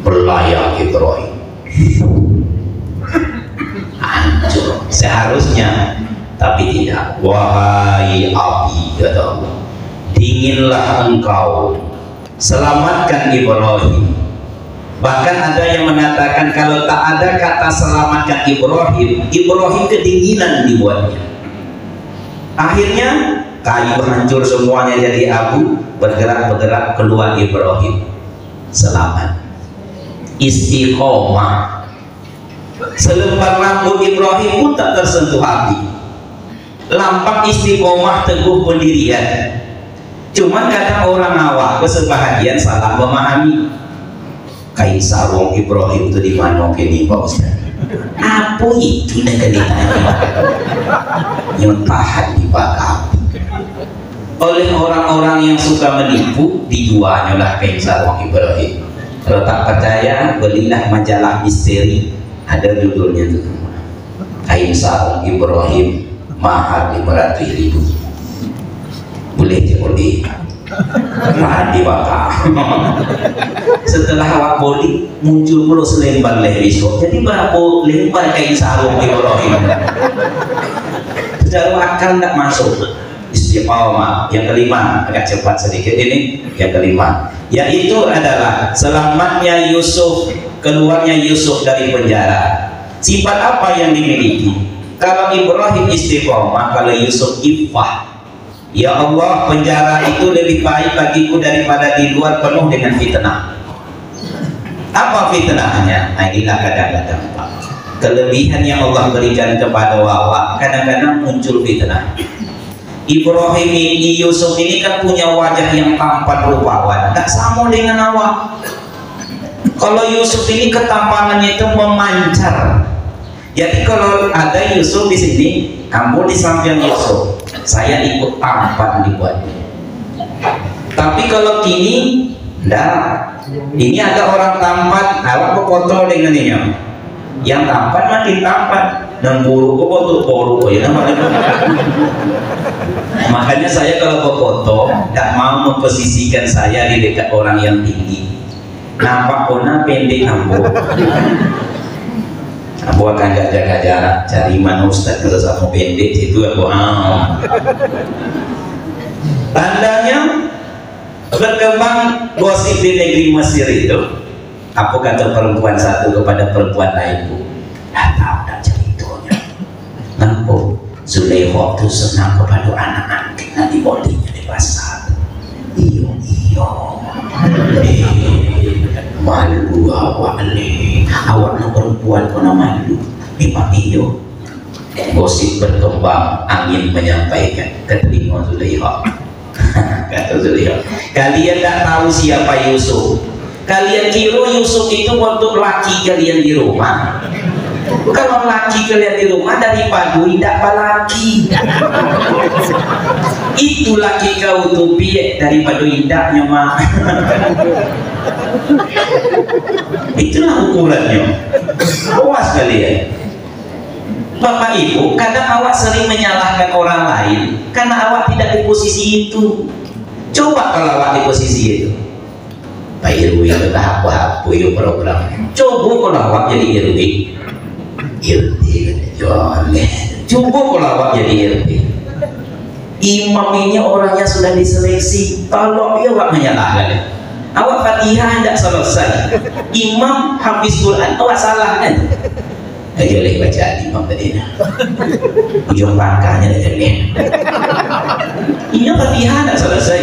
Berlayar Ibrahim hancur seharusnya, tapi tidak. Wahai api, kata Allah, dinginlah engkau, selamatkan Ibrahim. Bahkan ada yang mengatakan kalau tak ada kata selamatkan Ibrahim, Ibrahim kedinginan dibuatnya. Akhirnya kayu hancur semuanya jadi abu, bergerak-bergerak keluar Ibrahim selamat. Istiqomah. Selembar rambut Ibrahim pun tak tersentuh api. Lampak istiqomah teguh pendirian. Cuma kadang orang awak sebahagian salah memahami. Kain sarung Ibrahim itu di mana kini Pak Ustaz? Apa itu nak ditanya? Yang tahan dibakar. Oleh orang-orang yang suka menipu, dijualnya lah kain sarung Ibrahim. Kalau tak percaya, belilah majalah misteri, ada judulnya tuh, kain sarung Ibrahim mahal 500.000. Boleh je boleh. Tahan dibakar. Setelah awak boli muncul mulu selembar leh besok. Jadi berapa lembar kain sarung Ibrahim? Secara akal tak masuk. Istiqamah. Yang kelima, agak cepat sedikit ini. Yang kelima, yaitu adalah selamatnya Yusuf, keluarnya Yusuf dari penjara. Sifat apa yang dimiliki? Kalau Ibrahim istiqamah, kalau Yusuf iffah. Ya Allah, penjara itu lebih baik bagiku daripada di luar penuh dengan fitnah. Apa fitnahnya? Nah, inilah kadang-kadang kelebihan yang Allah berikan kepada awak, kadang-kadang muncul fitnah. Ibrahim ini, Yusuf ini kan punya wajah yang tampan rupawan, tak sama dengan awak. Kalau Yusuf ini ketampanannya itu memancar. Jadi kalau ada Yusuf di sini, kamu di samping Yusuf, saya ikut tampan dibuat. Tapi kalau kini, enggak. Ini ada orang tampan, awak berfoto dengan ini. Yang tampan makin tampan, dan buruk kok buruk ya namanya. Makanya saya kalau berfoto, tidak mau memposisikan saya di dekat orang yang tinggi. Nampak ona pendek ambo. Aku akan jaga jarak, cari mana ustaz kalau sama pendek itu aku tandanya berkembang gosip di negeri Mesir itu. Apa kata perempuan satu kepada perempuan lain, bu? Dah tahu dah ceritanya. Nampak Zulaikha itu senang kepada anak-anak nanti bodinya di pasar. Iyo malu awak ni, awak nak perempuan kau nak malu, memang iyo. Gosip berkembang, angin menyampaikan ke telinga Zulaikha. Kata Zulaikha, kalian tak tahu siapa Yusuf. Kalian kira Yusuf itu untuk laki kalian di rumah. Kalau laki kalian di rumah dari padu tidak laki. Itu laki kau tupi daripada indahnya mah. Itulah ukurannya. Awas kalian. Bapak Ibu, kadang awak sering menyalahkan orang lain karena awak tidak di posisi itu. Coba kalau awak di posisi itu. Pak Irwi itu apa itu program. Coba kalau awak jadi Irwi. Coba kalau awak jadi RT. Imam ini orangnya sudah diseleksi, tolong dia awak menyalahkan. Awak Fatihah tidak selesai, imam habis Quran awak salah kan? Aja lagi baca imam tadi ujung pangkahnya dah jadi. Ini Fatihah tidak selesai.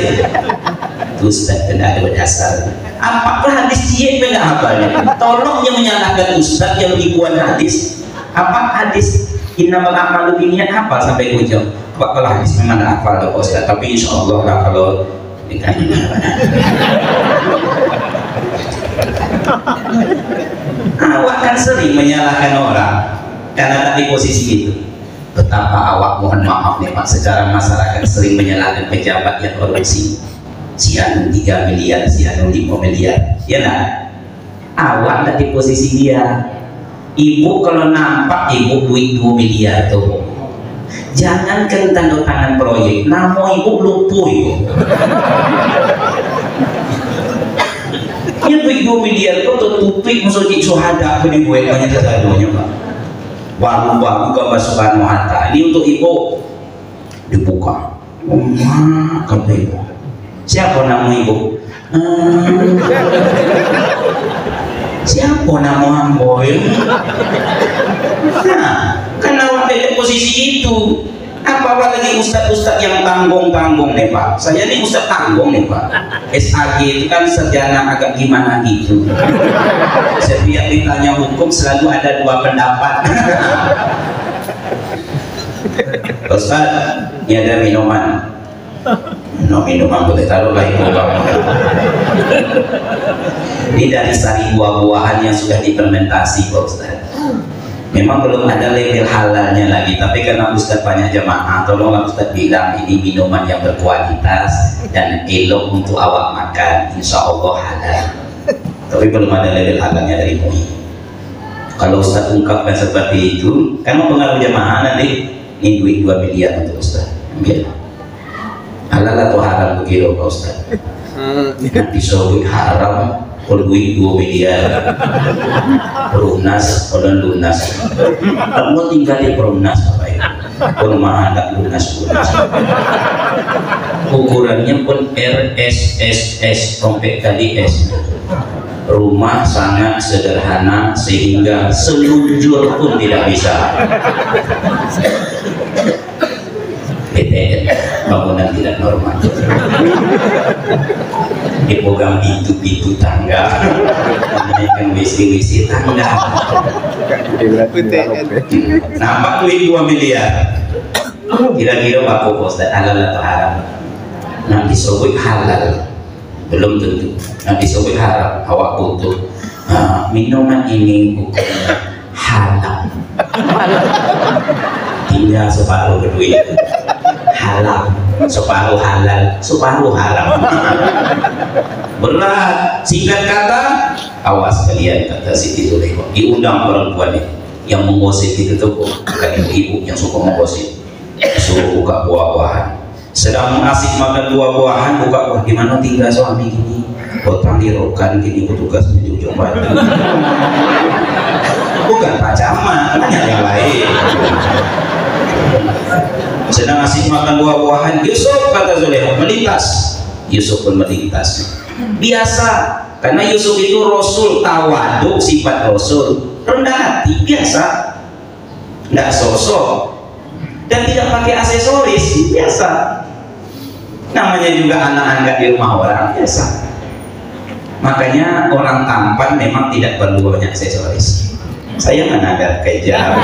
Ustaz kena ada berdasar. Apakah hadis dia beda apa? Tolong yang menyalahkan Ustaz yang dibuat hadis. Apa hadis innamal a'malu binniyat apa sampai ujung? Kalau hadis memang ada hafal loh Ustaz, tapi insya Allah lah kalau dikasih. Awak kan sering menyalahkan orang karena tak di posisi itu. Betapa awak, mohon maaf nih Pak, secara masyarakat sering menyalahkan pejabat yang korupsi. Si anu 3 miliar, si anu 5 miliar, ya nak? Awak tak di posisi dia. Ibu kalau nampak ibu duit 2 miliar tuh, jangankan tanda tangan proyek, nama ibu lumpuh ibu. Ini duit 2 miliar tuh tertutup masuk suhada aku dibuat banyak kesadunya Pak. Baru-baru ke Soekarno Hatta ini untuk ibu dibuka. Kata ibu, siapa nama ibu? Siapa nama amboy? Nah, kan awak di posisi itu. Apa lagi ustaz-ustaz yang tanggung-tanggung nih Pak? Saya ini ustaz tanggung nih Pak. SAG itu kan sarjana agak gimana gitu. Setiap ditanya hukum selalu ada 2 pendapat. Ustaz, ini ada minuman. minuman boleh taruh lah ibu bang. Ini dari sari buah-buahan yang sudah diperimentasi Pak Ustaz. Memang belum ada label halalnya lagi, tapi karena Ustaz banyak jamaah, tolonglah Ustaz bilang ini minuman yang berkualitas dan elok untuk awak makan, insya Allah halal. Tapi belum ada label halalnya dari MUI. Kalau Ustaz ungkapkan seperti itu, kan mempengaruhi jamaah nanti. Ini duit 2 miliar untuk Ustaz, ambil. Halal atau haram begitu Pak Ustaz? Nanti duit haram, kalau duit 2 miliar perunas, kalau lunas kamu tinggal di perunas apa ya? Kalau mahal tak lunas. Ukurannya pun RSSS, rompet kali S. Rumah sangat sederhana sehingga selunjur pun tidak bisa. PTN, bangunan tidak normal. Dipegang pintu tangga, menaikkan WC tangga. Nampak duit 2 miliar. Kira-kira aku Ustaz halal atau haram? Nanti disebut halal, belum tentu. Nanti disebut haram, awak butuh minuman ini bukan halal. Tinggal separuh berduit. Halal, separuh halal, separuh haram. Berat, singkat kata, awas kalian kata Siti Zulaikha. Diundang perempuan yang menggosip itu tuh bukan ibu-ibu yang suka menggosip. Suruh buka buah-buahan. Sedang asik makan buah-buahan, buka buah. Gimana tinggal suami gini? Potong dirokan gini petugasnya di ujung batu. Bukan Pak Camat, hanya yang lain. Sedang asik makan buah-buahan, Yusuf kata Zulaikha melintas. Yusuf pun melintas. Biasa, karena Yusuf itu Rasul, tawaduk sifat Rasul, rendah hati, biasa, nggak sosok dan tidak pakai aksesoris, biasa. Namanya juga anak angkat di rumah orang, biasa. Makanya orang tampan memang tidak perlu banyak aksesoris. Saya menanggapi kejam.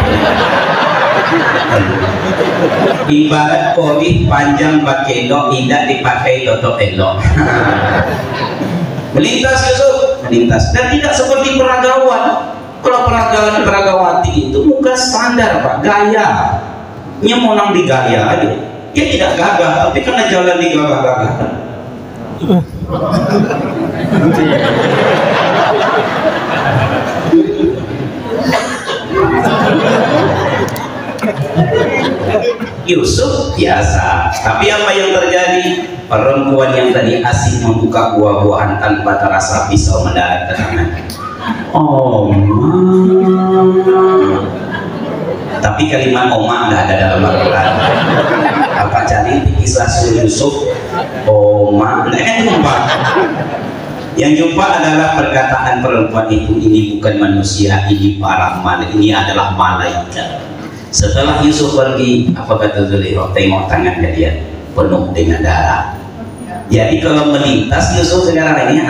Ibarat kolit panjang bakelo, tidak dipakai totok elok. Melintas Yusuf, melintas, dan tidak seperti peragawan. Kalau peragawati itu muka standar Pak, gaya. Nya monang di gaya aja. Dia tidak gagah, tapi karena jalan di gagah-gagah. Yusuf biasa, tapi apa yang terjadi? Perempuan yang tadi asik membuka buah-buahan tanpa terasa pisau mendarat ke tangan. Oh, tapi kalimat oma nggak ada dalam Al-Quran. Apa cari kisah Yusuf? Oma, nggak jumpa. Yang jumpa adalah perkataan perempuan itu, ini bukan manusia, ini para malaikat, ini adalah malaikat. Setelah Yusuf pergi, apa kata Zulaikha? Tengok tangan kalian penuh dengan darah. Jadi kalau melintas Yusuf sekarang ini,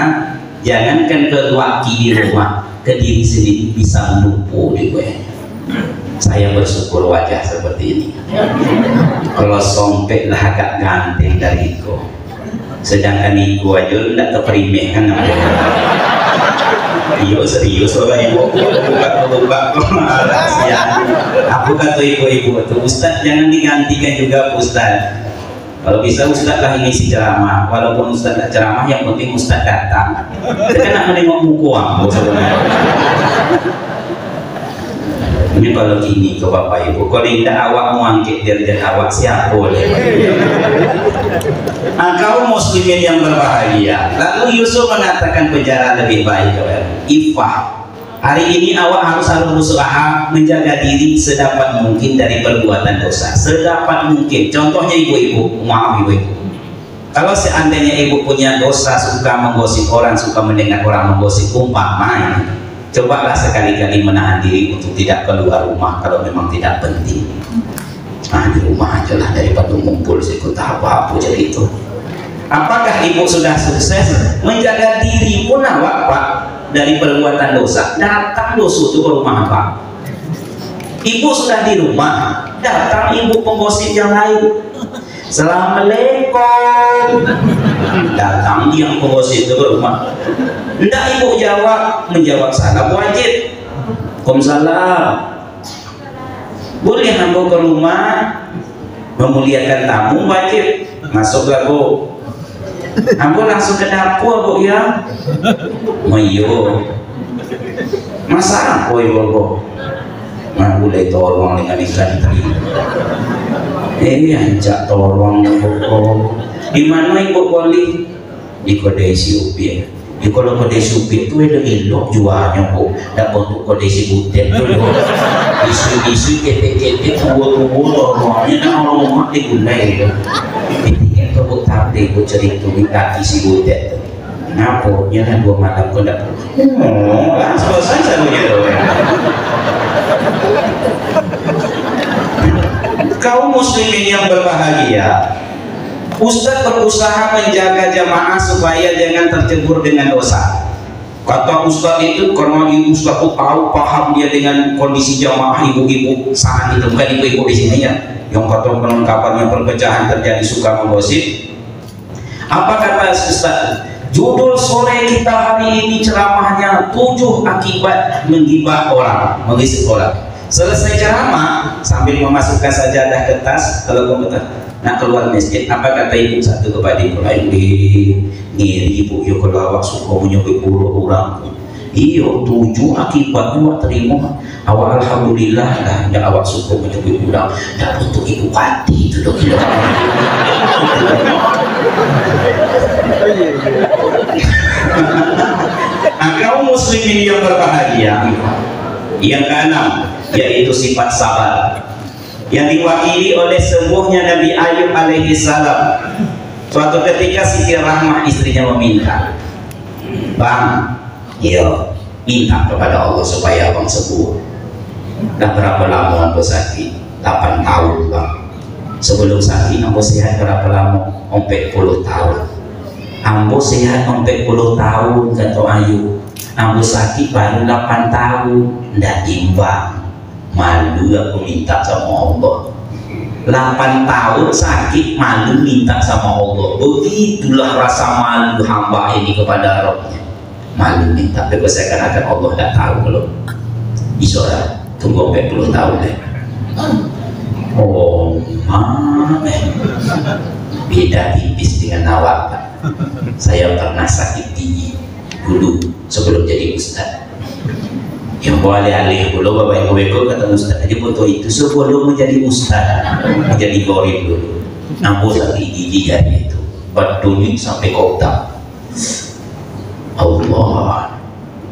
jangankan ke laki di rumah, ke diri sendiri bisa melumpuh di gue. Saya bersyukur wajah seperti ini. Kalau sompet lah agak ganteng dariku, sedangkan iku aja tidak terperimeh kan namanya. Iyo serius orang ibu buka rahasia. Aku kata ibu-ibu itu, Ustaz jangan digantikan juga Ustaz. Kalau bisa Ustaz lah ngisi ceramah, walaupun Ustaz tak ceramah, yang penting Ustaz datang. Kita nak menengok muka aku sebenarnya. Ini kalau gini ke bapak ibu, kalau tidak awak mau angkat derajat awak siapa boleh. Kau muslimin yang berbahagia. Lalu Yusuf mengatakan penjara lebih baik. Ifah, hari ini awak harus berusaha menjaga diri sedapat mungkin dari perbuatan dosa, sedapat mungkin. Contohnya ibu-ibu, maaf ibu-ibu, kalau seandainya ibu punya dosa, suka menggosip orang, suka mendengar orang menggosip, umpamanya, cobalah sekali-kali menahan diri untuk tidak keluar rumah kalau memang tidak penting. Nah, di rumah aja lah daripada ngumpul sikut apa-apa jadi itu. Apakah ibu sudah sukses menjaga diri pun awak Pak dari perbuatan dosa? Datang dosa itu ke rumah Pak. Ibu sudah di rumah, datang ibu penggosip yang lain. Assalamualaikum. Assalamualaikum. Datang dia bos itu ke rumah. Ndak ibu jawab, menjawab salam wajib. Waalaikumsalam. Boleh hamba ke rumah memuliakan tamu wajib. Masuklah bu. Hamba langsung ke dapur bu ya. Mayo. Masa apa ibu bu? Nah boleh tolong dengan ikan teri. Anjak tolong bu. Di mana ibu boleh? Di Kedai Siupi. Ya kalau Kedai Siupi itu ada elok jualnya bu. Tak bentuk Kedai Sibutet tu. Isu-isu ketek-ketek tunggu-tunggu tolongnya dan orang rumah digulai. Ketika kau tak deh kau cerita kaki Sibutet. Kenapa? Nya kan 2 malam kau tak. Selesai salunya tu. Kaum muslimin yang berbahagia, Ustaz berusaha menjaga jamaah supaya jangan tercebur dengan dosa. Kata Ustaz itu karena Ustaz itu tahu paham dia dengan kondisi jamaah ibu-ibu saat itu, bukan ibu-ibu di sini ya, yang kata penangkapan yang perpecahan terjadi suka menggosip. Apa kata Ustaz? Judul sore kita hari ini ceramahnya 7 akibat menggibah orang, menggosip orang. Selesai ceramah sambil memasukkan sajadah ke tas, kalau kamu nak keluar masjid, apa kata ibu satu kepada ibu lain? Ngiri ibu, yo kalau awak suka menyebut buruk orang, iyo 7 akibat awak terima. Awak alhamdulillah lah, dah awak suka menyebut orang, dah untuk ibu hati itu dok. Kaum muslimin yang berbahagia, yang keenam yaitu sifat sabar yang diwakili oleh sembuhnya Nabi Ayub alaihi salam. Suatu ketika Siti Rahmah istrinya meminta, bang, yo minta kepada Allah supaya abang sembuh. Dah berapa lama aku sakit? 8 tahun bang. Sebelum sakit aku sehat berapa lama? 40 tahun. Ambo sehat 40 tahun kata Ayub. Ambo sakit baru 8 tahun. Ndak imbang. Malu aku minta sama Allah. 8 tahun sakit malu minta sama Allah. Begitulah rasa malu hamba ini kepada Rabbnya. Malu minta. Tapi saya akan Allah tak tahu kalau isolah tunggu 40 tahun deh. Oh beda tipis dengan awak Pak. Saya pernah sakit gigi dulu sebelum jadi ustaz. Yang boleh alih dulu bapak ibu kata ustaz aja foto itu sebelum menjadi ustaz, menjadi gorib dulu. Nampu sakit gigi jadi itu berdunyi sampai kota. Allah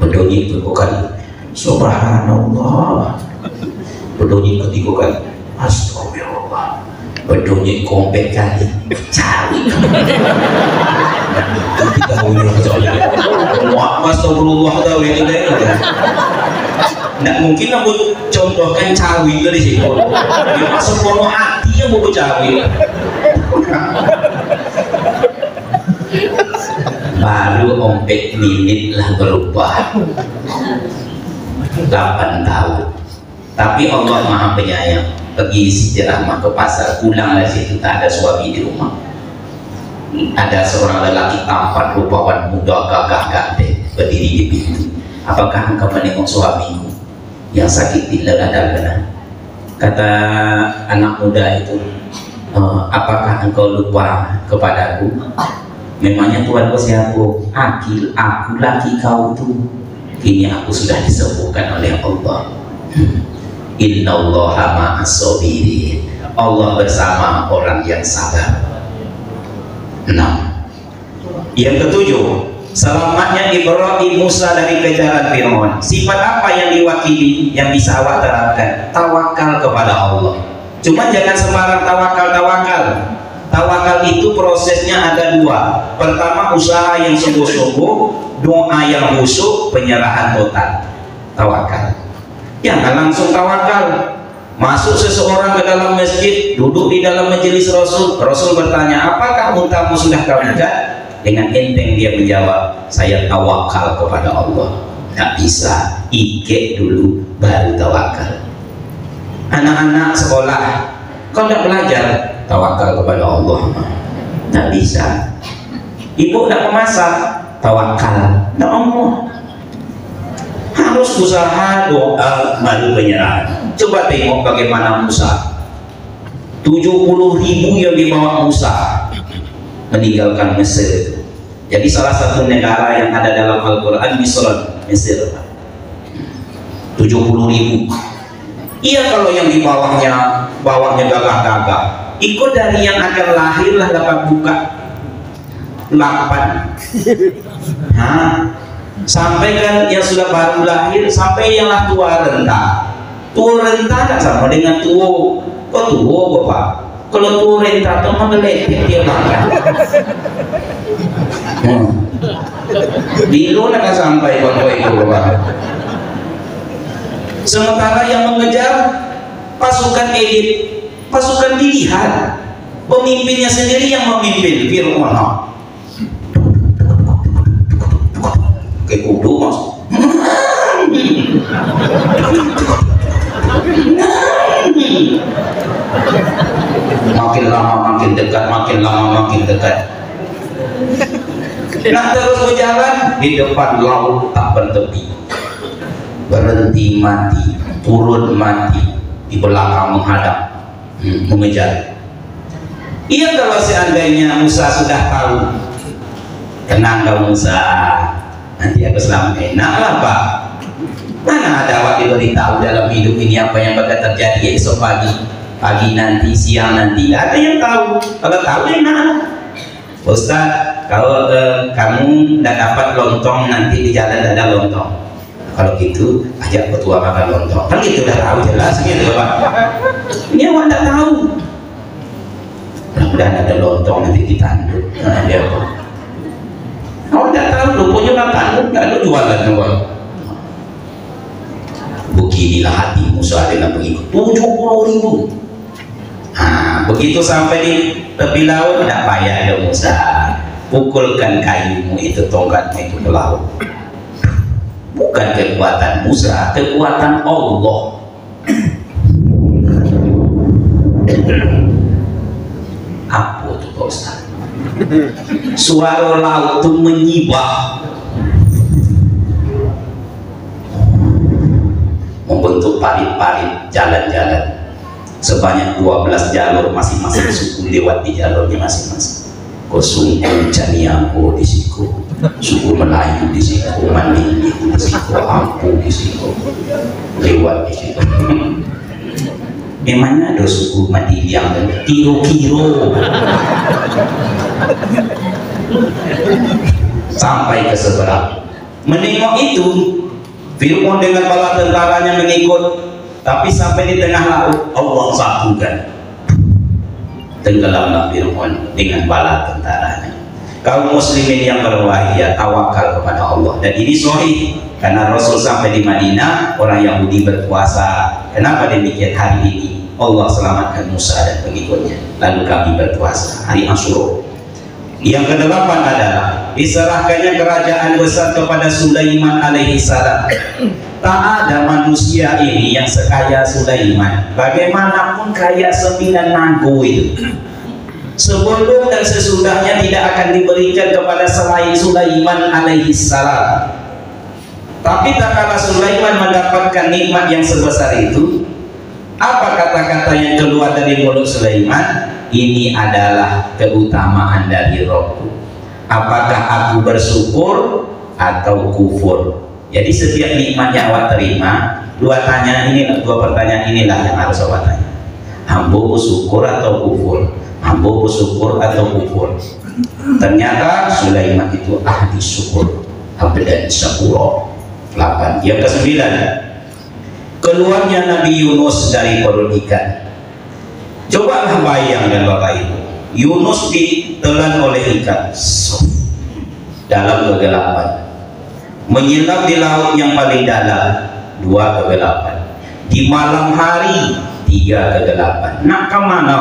berdunyi itu kali subhanallah, berdunyi ketiga kali astagfirullah, berdunyi kompet kali cari kita boleh astagfirullah tahu itu deh. Nggak mungkin aku contohkan cawi itu di sini. Dia masuk penuh hati yang mau cawi. Baru ompek minit lah berubah. 8 tahun. Tapi Allah Maha Penyayang. Pergi Siti Rahmah ke pasar, pulang dari situ tak ada suami di rumah. Ada seorang lelaki tampan rupawan muda gagah ganteng berdiri di pintu. Apakah engkau menengok suamimu yang sakit di dada? Kata anak muda itu, apakah engkau lupa kepadaku? Memangnya Tuhanku siapa? Aku laki kau tuh. Kini aku sudah disembuhkan oleh Allah. Innallaha ma'as sabirin. Allah bersama orang yang sabar. 6. Yang ketujuh, selamatnya Ibrahim Musa dari kejaran Fir'aun. Sifat apa yang diwakili yang bisa awak terapkan? Tawakal kepada Allah. Cuma jangan sembarang tawakal. Tawakal itu prosesnya ada 2. Pertama usaha yang sungguh-sungguh, doa yang khusyuk, penyerahan total. Tawakal. Jangan langsung tawakal. Masuk seseorang ke dalam masjid, duduk di dalam majelis Rasul. Rasul bertanya, apakah untamu sudah kau ikat? Dengan enteng dia menjawab, saya tawakal kepada Allah. Tak bisa, ikat dulu baru tawakal. Anak-anak sekolah, kau tidak belajar, tawakal kepada Allah. Nggak bisa. Ibu nggak memasak, tawakal, nggak Allah. Harus usaha, doa, madu penyerahan. Coba tengok bagaimana Musa. 70.000 yang dibawa Musa meninggalkan Mesir. Jadi salah satu negara yang ada dalam Al-Quran Mesir. 70.000. Iya, kalau yang di bawahnya gagah-gagah. Ikut dari yang akan lahirlah dapat buka 8. Sampai kan yang sudah baru lahir, sampai yang lah tua renta. Tua renta kan sama dengan tua. Kok tua bapak? Kalau tua renta itu menggeletik dia makan. Dulu nak sampai bapak itu bapak. Sementara yang mengejar pasukan elit, pasukan pilihan, pemimpinnya sendiri yang memimpin Fir'aun. Kayak kudu mas. Makin lama makin dekat, makin lama makin dekat. Nah terus berjalan di depan laut tak bertepi, berhenti mati, turun mati, di belakang menghadap, mengejar. Iya, kalau seandainya Musa sudah tahu, tenang kau Musa, nanti aku selamat. Enak lah Pak. Mana ada awak diberitahu dalam hidup ini apa yang bakal terjadi esok pagi nanti, siang nanti. Ada yang tahu. Kalau tahu enak. Ustaz, kalau kamu tidak dapat lontong, nanti di jalan ada lontong. Kalau gitu ajak ketua makan lontong. Kan gitu udah tahu jelas gitu Pak. Ini awak tidak tahu. Mudah-mudahan ada lontong nanti ditanduk. Nah, dia apa? Awak tidak tahu, rupanya kan tanduk nggak ada jualan Pak. Beginilah hati Musa dengan pengikut 70.000. Begitu sampai di tepi laut, tidak payah ya Musa, pukulkan kayumu itu, tongkatmu itu ke laut. Bukan kekuatan Musa, kekuatan Allah. Apa itu Pak Ustaz? Suara laut itu menyibak, membentuk parit-parit jalan-jalan sebanyak 12 jalur, masing-masing suku lewat di jalurnya masing-masing. Suku Caniago di situ, suku Melayu di situ, Mandiri di situ, Ampu di situ, lewat di situ. Memangnya ada suku Mandiri yang kiro-kiro sampai ke seberang. Menengok itu Fir'aun dengan bala tentaranya mengikut, tapi sampai di tengah laut Allah satukan, tenggelamlah Fir'aun dengan bala tentaranya. Kaum muslimin yang berbahagia, tawakal kepada Allah. Dan ini sahih karena Rasul sampai di Madinah, orang Yahudi berpuasa. Kenapa demikian? Hari ini Allah selamatkan Musa dan pengikutnya, lalu kami berpuasa hari Asyura. Yang kedelapan adalah diserahkannya kerajaan besar kepada Sulaiman alaihi salam. Tak ada manusia ini yang sekaya Sulaiman. Bagaimanapun kaya 9 nago itu, sebelum dan sesudahnya tidak akan diberikan kepada selain Sulaiman alaihi salam. Tapi tak kala Sulaiman mendapatkan nikmat yang sebesar itu, apa kata-kata yang keluar dari mulut Sulaiman? Ini adalah keutamaan dari Rabbku. Apakah aku bersyukur atau kufur? Jadi setiap nikmat yang awak terima, dua pertanyaan inilah yang harus awak tanya. Hambo bersyukur atau kufur? Hambo bersyukur atau kufur? Ternyata Sulaiman itu ahli syukur, abdan syakura. 8. Yang ke-9, keluarnya Nabi Yunus dari perut ikan. Cobalah bayangkan Bapak Ibu, Yunus ditelan oleh ikan dalam kegelapan, menyelam di laut yang paling dalam, 2 kegelapan, di malam hari 3 kegelapan. Nak kemana?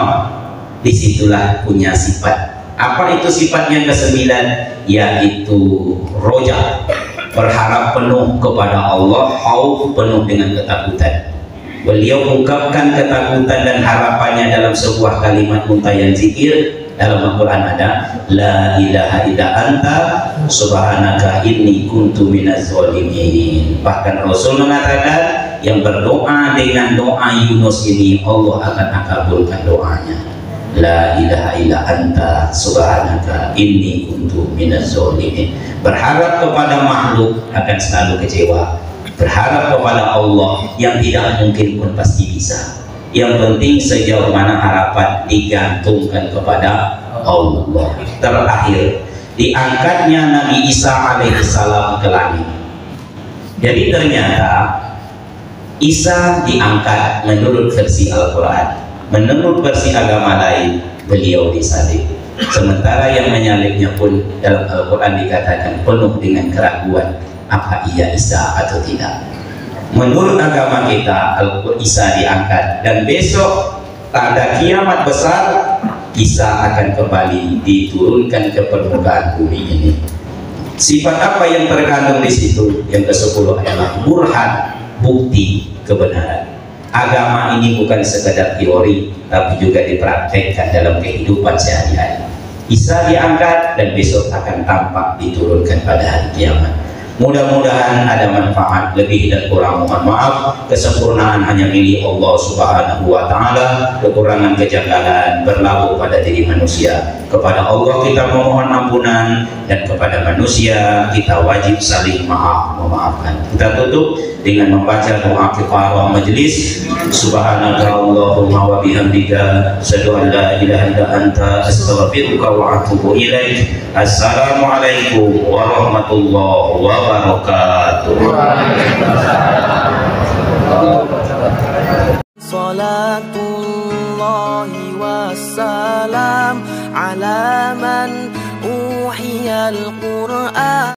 Disitulah punya sifat. Apa itu sifatnya ke-9? Yaitu roja, berharap penuh kepada Allah, khauf, penuh dengan ketakutan. Beliau ungkapkan ketakutan dan harapannya dalam sebuah kalimat muntayan zikir, Dalam Al-Quran ada la ilaha illa anta subhanaka inni kuntu minaz zalimin. Bahkan Rasul mengatakan yang berdoa dengan doa Yunus ini Allah akan kabulkan doanya. La ilaha illa anta subhanaka inni kuntu minaz zalimin. Berharap kepada makhluk akan selalu kecewa. Berharap kepada Allah yang tidak mungkin pun pasti bisa. Yang penting sejauh mana harapan digantungkan kepada Allah. Terakhir, diangkatnya Nabi Isa alaihissalam ke langit. Jadi ternyata Isa diangkat menurut versi Al-Quran. Menurut versi agama lain, beliau disalib. Sementara yang menyalibnya pun dalam Al-Quran dikatakan penuh dengan keraguan, apa ia Isa atau tidak. Menurut agama kita, Isa diangkat, dan besok tanda kiamat besar, Isa akan kembali diturunkan ke permukaan bumi ini. Sifat apa yang terkandung di situ? Yang ke-10 adalah burhan, bukti kebenaran. Agama ini bukan sekedar teori, tapi juga dipraktekkan dalam kehidupan sehari-hari. Isa diangkat dan besok akan tampak diturunkan pada hari kiamat. Mudah-mudahan ada manfaat. Lebih dan kurang mohon maaf. Kesempurnaan hanya milik Allah Subhanahu wa Ta'ala. Kekurangan kejanggalan berlabuh pada diri manusia. Kepada Allah kita memohon ampunan, dan kepada manusia kita wajib saling memaafkan. Kita tutup dengan membaca doa kifaraah majelis. Subhanaka Allahumma wa bihamdika asyhadu an la ilaha illa anta astaghfiruka wa atubu ilaik. Assalamualaikum warahmatullahi wabarakatuh. Salatullahi wassalam ala man uhiyal Qur'an.